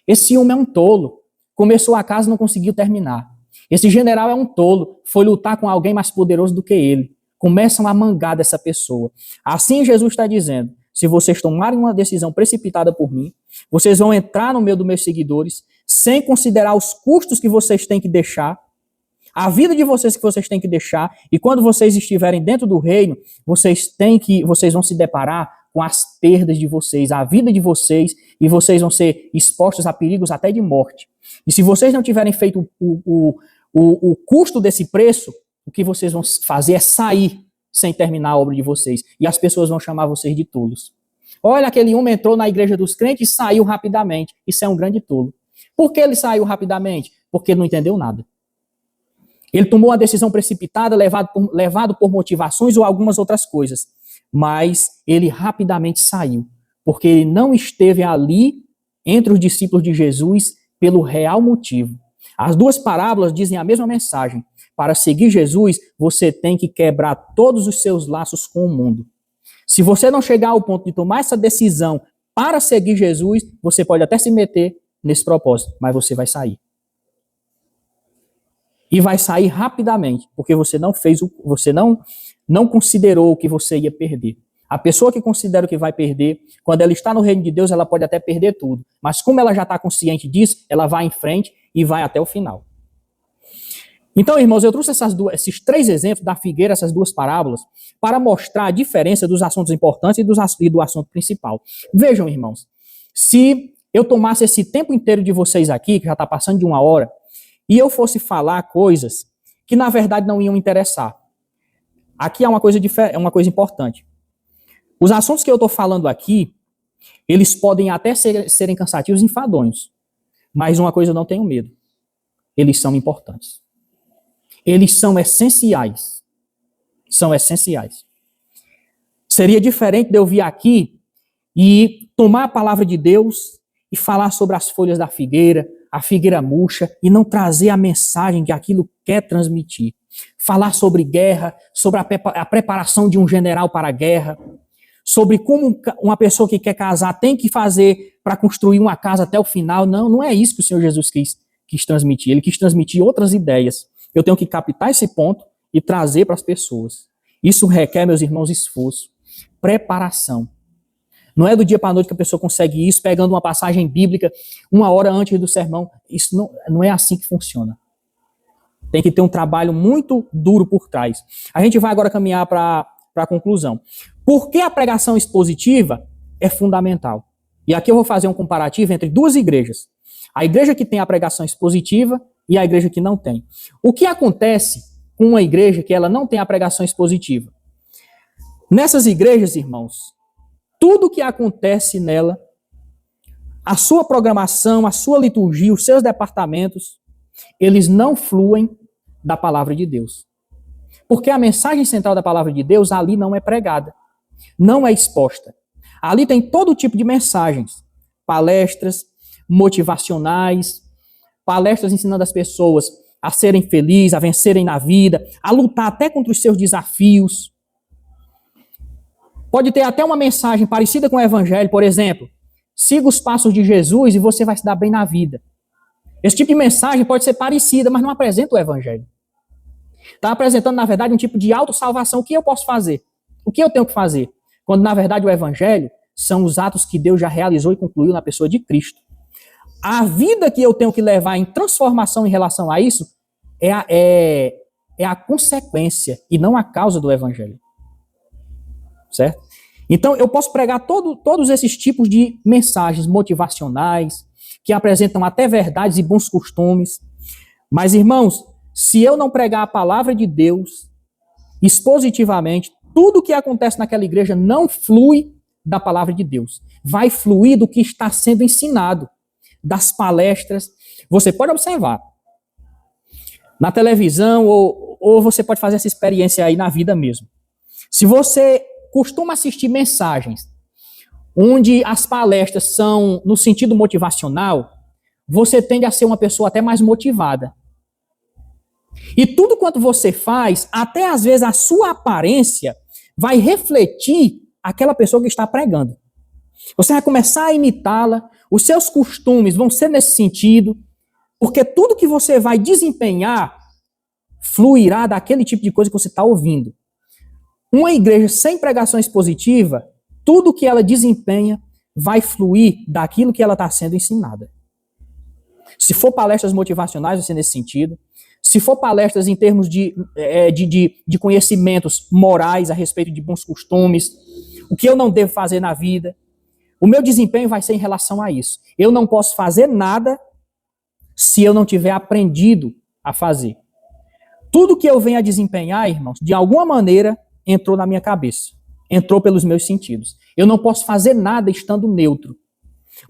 Esse homem é um tolo. Começou a casa e não conseguiu terminar. Esse general é um tolo. Foi lutar com alguém mais poderoso do que ele. Começam a mangar dessa pessoa. Assim Jesus está dizendo, se vocês tomarem uma decisão precipitada por mim, vocês vão entrar no meio dos meus seguidores, sem considerar os custos que vocês têm que deixar, a vida de vocês que vocês têm que deixar, e quando vocês estiverem dentro do reino, vocês vão se deparar com as perdas de vocês, a vida de vocês, e vocês vão ser expostos a perigos até de morte. E se vocês não tiverem feito o custo desse preço, o que vocês vão fazer é sair sem terminar a obra de vocês. E as pessoas vão chamar vocês de tolos. Olha, aquele homem entrou na igreja dos crentes e saiu rapidamente. Isso é um grande tolo. Por que ele saiu rapidamente? Porque ele não entendeu nada. Ele tomou uma decisão precipitada, levado por motivações ou algumas outras coisas. Mas ele rapidamente saiu. Porque ele não esteve ali entre os discípulos de Jesus pelo real motivo. As duas parábolas dizem a mesma mensagem. Para seguir Jesus, você tem que quebrar todos os seus laços com o mundo. Se você não chegar ao ponto de tomar essa decisão para seguir Jesus, você pode até se meter nesse propósito, mas você vai sair. E vai sair rapidamente, porque você não considerou o que você ia perder. A pessoa que considera o que vai perder, quando ela está no reino de Deus, ela pode até perder tudo. Mas como ela já está consciente disso, ela vai em frente e vai até o final. Então, irmãos, eu trouxe esses três exemplos da figueira, essas duas parábolas, para mostrar a diferença dos assuntos importantes e do assunto principal. Vejam, irmãos, se eu tomasse esse tempo inteiro de vocês aqui, que já está passando de 1 hora, e eu fosse falar coisas que, na verdade, não iam interessar. Aqui é uma coisa importante. Os assuntos que eu estou falando aqui, eles podem até serem cansativos e enfadonhos, mas uma coisa eu não tenho medo. Eles são importantes. Eles são essenciais. São essenciais. Seria diferente de eu vir aqui e tomar a palavra de Deus e falar sobre as folhas da figueira, a figueira murcha, e não trazer a mensagem que aquilo quer transmitir. Falar sobre guerra, sobre a preparação de um general para a guerra, sobre como uma pessoa que quer casar tem que fazer para construir uma casa até o final. Não é isso que o Senhor Jesus quis transmitir. Ele quis transmitir outras ideias. Eu tenho que captar esse ponto e trazer para as pessoas. Isso requer, meus irmãos, esforço, preparação. Não é do dia para a noite que a pessoa consegue isso, pegando uma passagem bíblica 1 hora antes do sermão. Isso não é assim que funciona. Tem que ter um trabalho muito duro por trás. A gente vai agora caminhar para a conclusão. Por que a pregação expositiva é fundamental? E aqui eu vou fazer um comparativo entre duas igrejas. A igreja que tem a pregação expositiva e a igreja que não tem. O que acontece com uma igreja que ela não tem a pregação expositiva? Nessas igrejas, irmãos, tudo que acontece nela, a sua programação, a sua liturgia, os seus departamentos, eles não fluem da palavra de Deus. Porque a mensagem central da palavra de Deus ali não é pregada, não é exposta. Ali tem todo tipo de mensagens, palestras motivacionais, palestras ensinando as pessoas a serem felizes, a vencerem na vida, a lutar até contra os seus desafios. Pode ter até uma mensagem parecida com o evangelho, por exemplo, siga os passos de Jesus e você vai se dar bem na vida. Esse tipo de mensagem pode ser parecida, mas não apresenta o evangelho. Está apresentando, na verdade, um tipo de autossalvação. O que eu posso fazer? O que eu tenho que fazer? Quando, na verdade, o evangelho são os atos que Deus já realizou e concluiu na pessoa de Cristo. A vida que eu tenho que levar em transformação em relação a isso é a consequência e não a causa do evangelho. Certo? Então, eu posso pregar todos esses tipos de mensagens motivacionais, que apresentam até verdades e bons costumes. Mas, irmãos, se eu não pregar a palavra de Deus expositivamente, tudo que acontece naquela igreja não flui da palavra de Deus. Vai fluir do que está sendo ensinado, das palestras. Você pode observar na televisão ou você pode fazer essa experiência aí na vida mesmo. Se você costuma assistir mensagens onde as palestras são no sentido motivacional, você tende a ser uma pessoa até mais motivada. E tudo quanto você faz, até às vezes a sua aparência, vai refletir aquela pessoa que está pregando. Você vai começar a imitá-la, os seus costumes vão ser nesse sentido, porque tudo que você vai desempenhar fluirá daquele tipo de coisa que você está ouvindo. Uma igreja sem pregação expositiva, tudo que ela desempenha vai fluir daquilo que ela está sendo ensinada. Se for palestras motivacionais, vai ser nesse sentido. Se for palestras em termos de conhecimentos morais a respeito de bons costumes, o que eu não devo fazer na vida, o meu desempenho vai ser em relação a isso. Eu não posso fazer nada se eu não tiver aprendido a fazer. Tudo que eu venho a desempenhar, irmãos, de alguma maneira entrou na minha cabeça, entrou pelos meus sentidos. Eu não posso fazer nada estando neutro.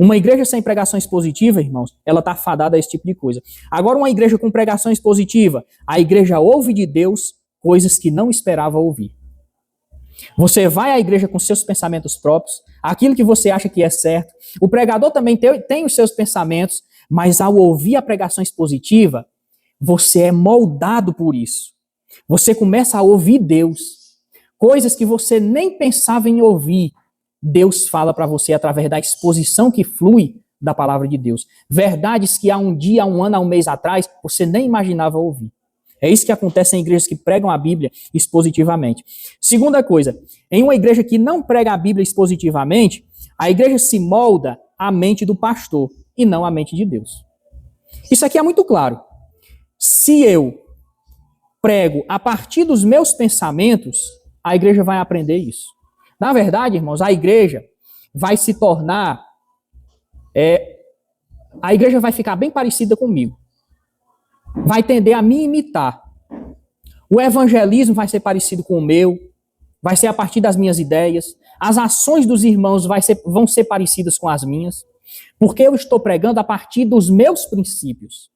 Uma igreja sem pregação expositiva, irmãos, ela está fadada a esse tipo de coisa. Agora, uma igreja com pregação expositiva, a igreja ouve de Deus coisas que não esperava ouvir. Você vai à igreja com seus pensamentos próprios, aquilo que você acha que é certo. O pregador também tem os seus pensamentos, mas ao ouvir a pregação expositiva, você é moldado por isso. Você começa a ouvir Deus. Coisas que você nem pensava em ouvir, Deus fala para você através da exposição que flui da palavra de Deus. Verdades que há um dia, há um ano, há um mês atrás, você nem imaginava ouvir. É isso que acontece em igrejas que pregam a Bíblia expositivamente. Segunda coisa, em uma igreja que não prega a Bíblia expositivamente, a igreja se molda à mente do pastor e não à mente de Deus. Isso aqui é muito claro. Se eu prego a partir dos meus pensamentos, a igreja vai aprender isso. Na verdade, irmãos, a igreja vai se tornar... a igreja vai ficar bem parecida comigo. Vai tender a me imitar. O evangelismo vai ser parecido com o meu, vai ser a partir das minhas ideias. As ações dos irmãos vão ser parecidas com as minhas, porque eu estou pregando a partir dos meus princípios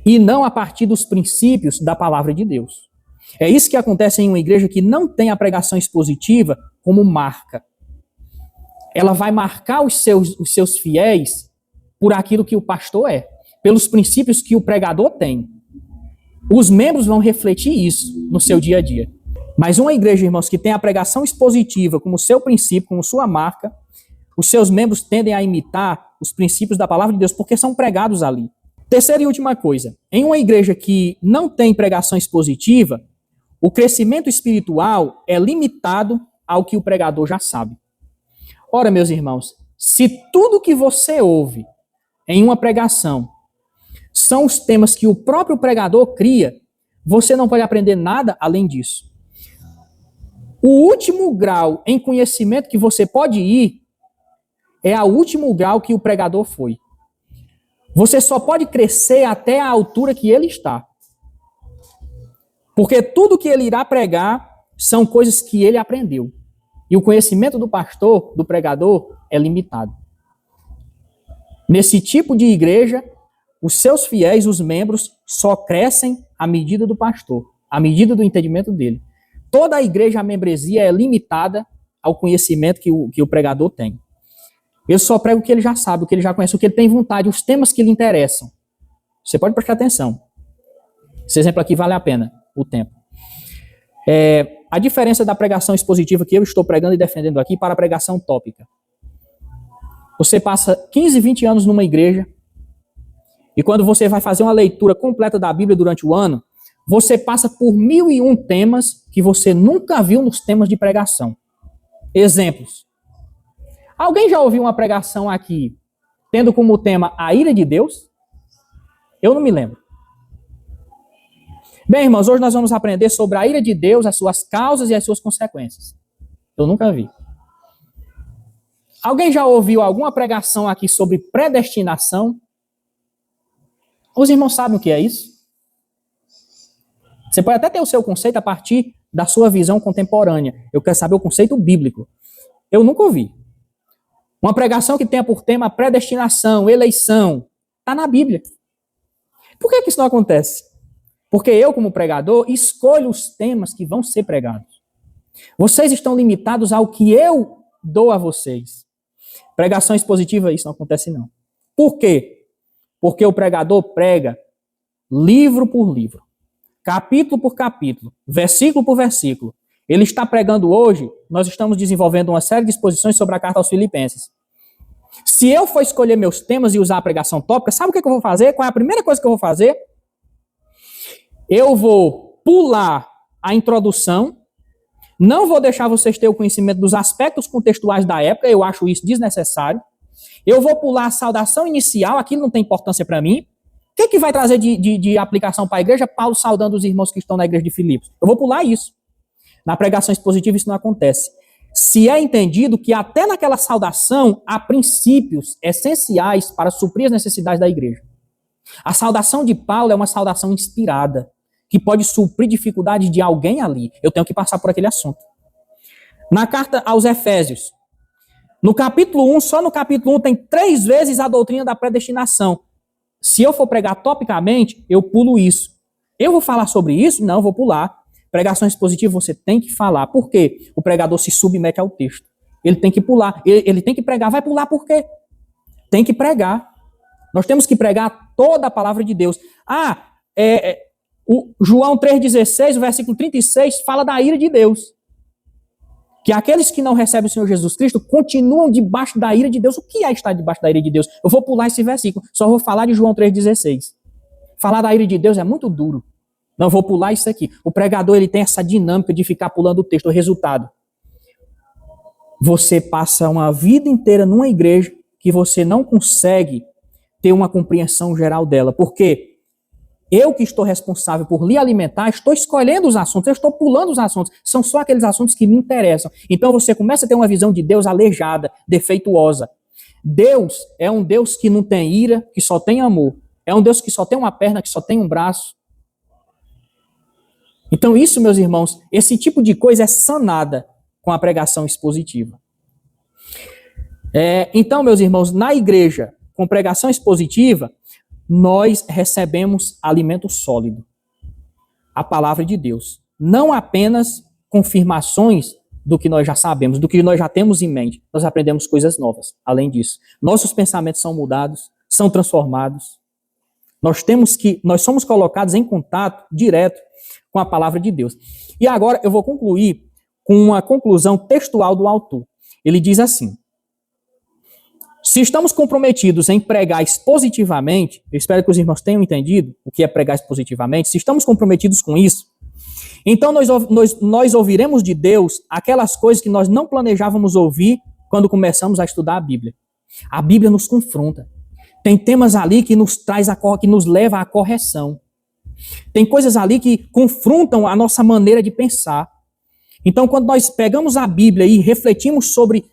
e não a partir dos princípios da palavra de Deus. É isso que acontece em uma igreja que não tem a pregação expositiva como marca. Ela vai marcar os seus fiéis por aquilo que o pastor é, pelos princípios que o pregador tem. Os membros vão refletir isso no seu dia a dia. Mas uma igreja, irmãos, que tem a pregação expositiva como seu princípio, como sua marca, os seus membros tendem a imitar os princípios da palavra de Deus porque são pregados ali. Terceira e última coisa, em uma igreja que não tem pregação expositiva, o crescimento espiritual é limitado ao que o pregador já sabe. Ora, meus irmãos, se tudo que você ouve em uma pregação são os temas que o próprio pregador cria, você não pode aprender nada além disso. O último grau em conhecimento que você pode ir é ao último grau que o pregador foi. Você só pode crescer até a altura que ele está. Porque tudo que ele irá pregar são coisas que ele aprendeu. E o conhecimento do pastor, do pregador, é limitado. Nesse tipo de igreja, os seus fiéis, os membros, só crescem à medida do pastor, à medida do entendimento dele. Toda a igreja, a membresia, é limitada ao conhecimento que o pregador tem. Ele só prega o que ele já sabe, o que ele já conhece, o que ele tem vontade, os temas que lhe interessam. Você pode prestar atenção. Esse exemplo aqui vale a pena o tempo. A diferença da pregação expositiva que eu estou pregando e defendendo aqui para a pregação tópica. Você passa 15, 20 anos numa igreja e quando você vai fazer uma leitura completa da Bíblia durante o ano, você passa por 1001 temas que você nunca viu nos temas de pregação. Exemplos. Alguém já ouviu uma pregação aqui tendo como tema a ira de Deus? Eu não me lembro. Bem, irmãos, hoje nós vamos aprender sobre a ira de Deus, as suas causas e as suas consequências. Eu nunca vi. Alguém já ouviu alguma pregação aqui sobre predestinação? Os irmãos sabem o que é isso? Você pode até ter o seu conceito a partir da sua visão contemporânea. Eu quero saber o conceito bíblico. Eu nunca ouvi. Uma pregação que tenha por tema predestinação, eleição, está na Bíblia. Por que isso não acontece? Porque eu, como pregador, escolho os temas que vão ser pregados. Vocês estão limitados ao que eu dou a vocês. Pregação expositiva, isso não acontece não. Por quê? Porque o pregador prega livro por livro, capítulo por capítulo, versículo por versículo. Ele está pregando hoje, nós estamos desenvolvendo uma série de exposições sobre a carta aos Filipenses. Se eu for escolher meus temas e usar a pregação tópica, sabe o que eu vou fazer? Qual é a primeira coisa que eu vou fazer? Eu vou pular a introdução, não vou deixar vocês terem o conhecimento dos aspectos contextuais da época, eu acho isso desnecessário. Eu vou pular a saudação inicial, aquilo não tem importância para mim. O que vai trazer de aplicação para a igreja? Paulo saudando os irmãos que estão na igreja de Filipos. Eu vou pular isso. Na pregação expositiva isso não acontece. Se é entendido que até naquela saudação há princípios essenciais para suprir as necessidades da igreja. A saudação de Paulo é uma saudação inspirada, que pode suprir dificuldades de alguém ali. Eu tenho que passar por aquele assunto. Na carta aos Efésios, no capítulo 1, só no capítulo 1 tem 3 vezes a doutrina da predestinação. Se eu for pregar topicamente, eu pulo isso. Eu vou falar sobre isso? Não, vou pular. Pregação expositiva você tem que falar. Por quê? O pregador se submete ao texto. Ele tem que pular. Ele tem que pregar. Vai pular por quê? Tem que pregar. Nós temos que pregar toda a palavra de Deus. O João 3,16, o versículo 36, fala da ira de Deus. Que aqueles que não recebem o Senhor Jesus Cristo continuam debaixo da ira de Deus. O que é estar debaixo da ira de Deus? Eu vou pular esse versículo. Só vou falar de João 3,16. Falar da ira de Deus é muito duro. Não, vou pular isso aqui. O pregador ele tem essa dinâmica de ficar pulando o texto. O resultado, você passa uma vida inteira numa igreja que você não consegue ter uma compreensão geral dela. Por quê? Eu que estou responsável por lhe alimentar, estou escolhendo os assuntos, eu estou pulando os assuntos. São só aqueles assuntos que me interessam. Então você começa a ter uma visão de Deus aleijada, defeituosa. Deus é um Deus que não tem ira, que só tem amor. É um Deus que só tem uma perna, que só tem um braço. Então isso, meus irmãos, esse tipo de coisa é sanada com a pregação expositiva. Então, meus irmãos, na igreja, com pregação expositiva, nós recebemos alimento sólido, a palavra de Deus. Não apenas confirmações do que nós já sabemos, do que nós já temos em mente. Nós aprendemos coisas novas, além disso. Nossos pensamentos são mudados, são transformados. Nós somos colocados em contato direto com a palavra de Deus. E agora eu vou concluir com uma conclusão textual do autor. Ele diz assim: se estamos comprometidos em pregar expositivamente, eu espero que os irmãos tenham entendido o que é pregar expositivamente, se estamos comprometidos com isso, então nós ouviremos de Deus aquelas coisas que nós não planejávamos ouvir quando começamos a estudar a Bíblia. A Bíblia nos confronta. Tem temas ali que nos leva à correção. Tem coisas ali que confrontam a nossa maneira de pensar. Então, quando nós pegamos a Bíblia e refletimos sobre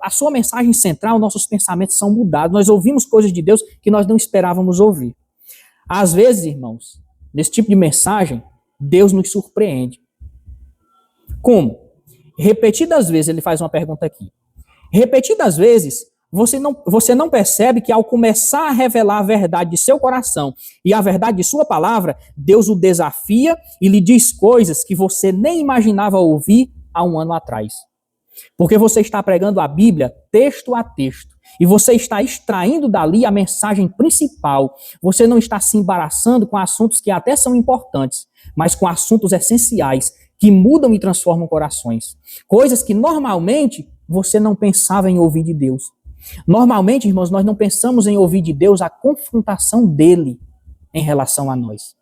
a sua mensagem central, nossos pensamentos são mudados. Nós ouvimos coisas de Deus que nós não esperávamos ouvir. Às vezes, irmãos, nesse tipo de mensagem, Deus nos surpreende. Como? Repetidas vezes, ele faz uma pergunta aqui. Repetidas vezes, você não percebe que ao começar a revelar a verdade de seu coração e a verdade de sua palavra, Deus o desafia e lhe diz coisas que você nem imaginava ouvir há um ano atrás. Porque você está pregando a Bíblia texto a texto. E você está extraindo dali a mensagem principal. Você não está se embaraçando com assuntos que até são importantes, mas com assuntos essenciais que mudam e transformam corações. Coisas que normalmente você não pensava em ouvir de Deus. Normalmente, irmãos, nós não pensamos em ouvir de Deus a confrontação dele em relação a nós.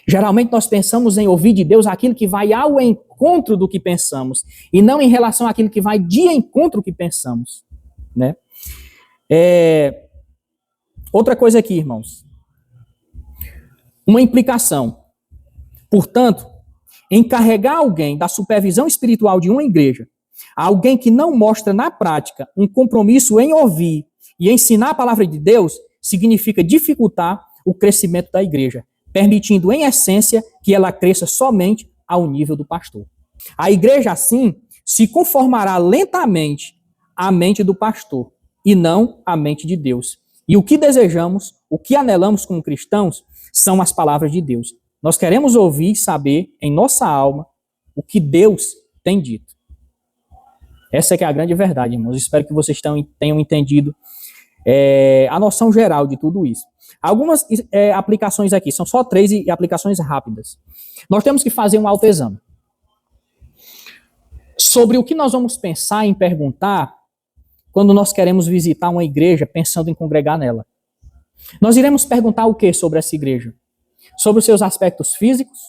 Geralmente nós pensamos em ouvir de Deus aquilo que vai ao encontro do que pensamos, e não em relação àquilo que vai de encontro do que pensamos, né? Outra coisa aqui, irmãos. Uma implicação. Portanto, encarregar alguém da supervisão espiritual de uma igreja, alguém que não mostra na prática um compromisso em ouvir e ensinar a palavra de Deus, significa dificultar o crescimento da igreja. permitindo, em essência, que ela cresça somente ao nível do pastor. A igreja, assim, se conformará lentamente à mente do pastor e não à mente de Deus. E o que desejamos, o que anelamos como cristãos, são as palavras de Deus. Nós queremos ouvir e saber em nossa alma o que Deus tem dito. Essa é que é a grande verdade, irmãos. Espero que vocês tenham entendido a noção geral de tudo isso. Algumas aplicações aqui, são só 3 e aplicações rápidas. Nós temos que fazer um autoexame sobre o que nós vamos pensar em perguntar quando nós queremos visitar uma igreja pensando em congregar nela. Nós iremos perguntar o que sobre essa igreja? Sobre os seus aspectos físicos?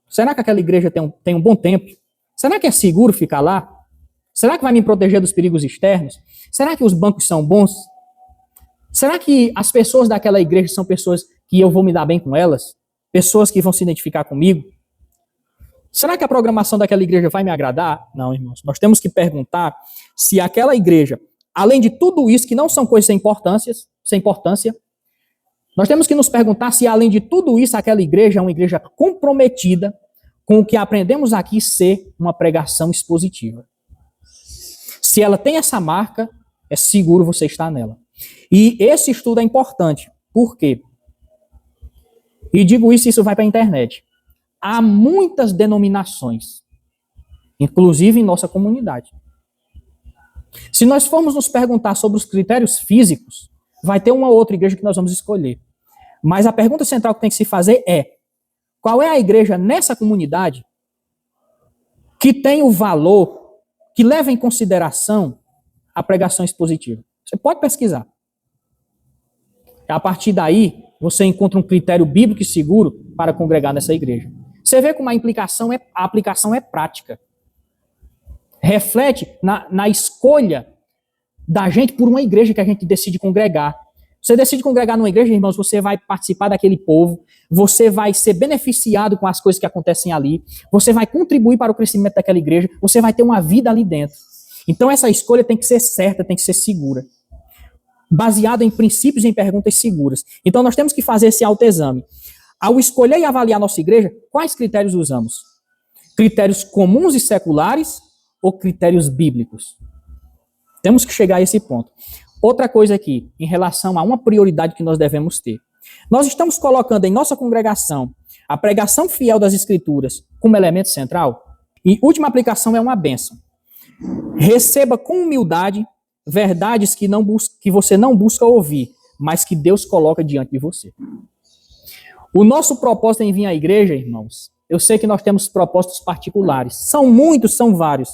Será que aquela igreja tem um bom templo? Será que é seguro ficar lá? Será que vai me proteger dos perigos externos? Será que os bancos são bons? Será que as pessoas daquela igreja são pessoas que eu vou me dar bem com elas? Pessoas que vão se identificar comigo? Será que a programação daquela igreja vai me agradar? Não, irmãos. Nós temos que perguntar se aquela igreja, além de tudo isso, que não são coisas sem importância, nós temos que nos perguntar se, além de tudo isso, aquela igreja é uma igreja comprometida com o que aprendemos aqui ser uma pregação expositiva. Se ela tem essa marca, é seguro você estar nela. E esse estudo é importante. Por quê? E digo isso vai para a internet. Há muitas denominações, inclusive em nossa comunidade. Se nós formos nos perguntar sobre os critérios físicos, vai ter uma outra igreja que nós vamos escolher. Mas a pergunta central que tem que se fazer é: qual é a igreja nessa comunidade que tem o valor, que leva em consideração a pregação expositiva? Você pode pesquisar. A partir daí, você encontra um critério bíblico e seguro para congregar nessa igreja. Você vê como a aplicação é prática. Reflete na escolha da gente por uma igreja que a gente decide congregar. Você decide congregar numa igreja, irmãos, você vai participar daquele povo, você vai ser beneficiado com as coisas que acontecem ali, você vai contribuir para o crescimento daquela igreja, você vai ter uma vida ali dentro. Então essa escolha tem que ser certa, tem que ser segura, baseada em princípios e em perguntas seguras. Então nós temos que fazer esse autoexame. Ao escolher e avaliar a nossa igreja, quais critérios usamos? Critérios comuns e seculares ou critérios bíblicos? Temos que chegar a esse ponto. Outra coisa aqui, em relação a uma prioridade que nós devemos ter. Nós estamos colocando em nossa congregação a pregação fiel das Escrituras como elemento central? E última aplicação é uma bênção. Receba com humildade verdades que você não busca ouvir, mas que Deus coloca diante de você. O nosso propósito em vir à igreja, irmãos, eu sei que nós temos propósitos particulares. São muitos, são vários.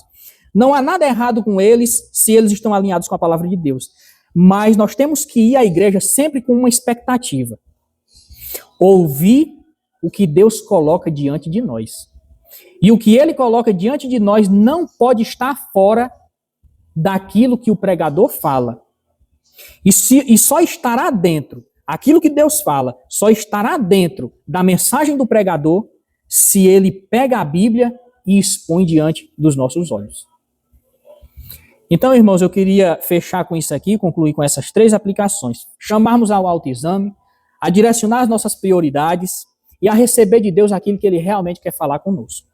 Não há nada errado com eles se eles estão alinhados com a palavra de Deus. Mas nós temos que ir à igreja sempre com uma expectativa. Ouvir o que Deus coloca diante de nós. E o que Ele coloca diante de nós não pode estar fora daquilo que o pregador fala. E só estará dentro, aquilo que Deus fala, só estará dentro da mensagem do pregador se ele pega a Bíblia e expõe diante dos nossos olhos. Então, irmãos, eu queria fechar com isso aqui, concluir com essas 3 aplicações. Chamarmos ao autoexame, a direcionar as nossas prioridades e a receber de Deus aquilo que Ele realmente quer falar conosco.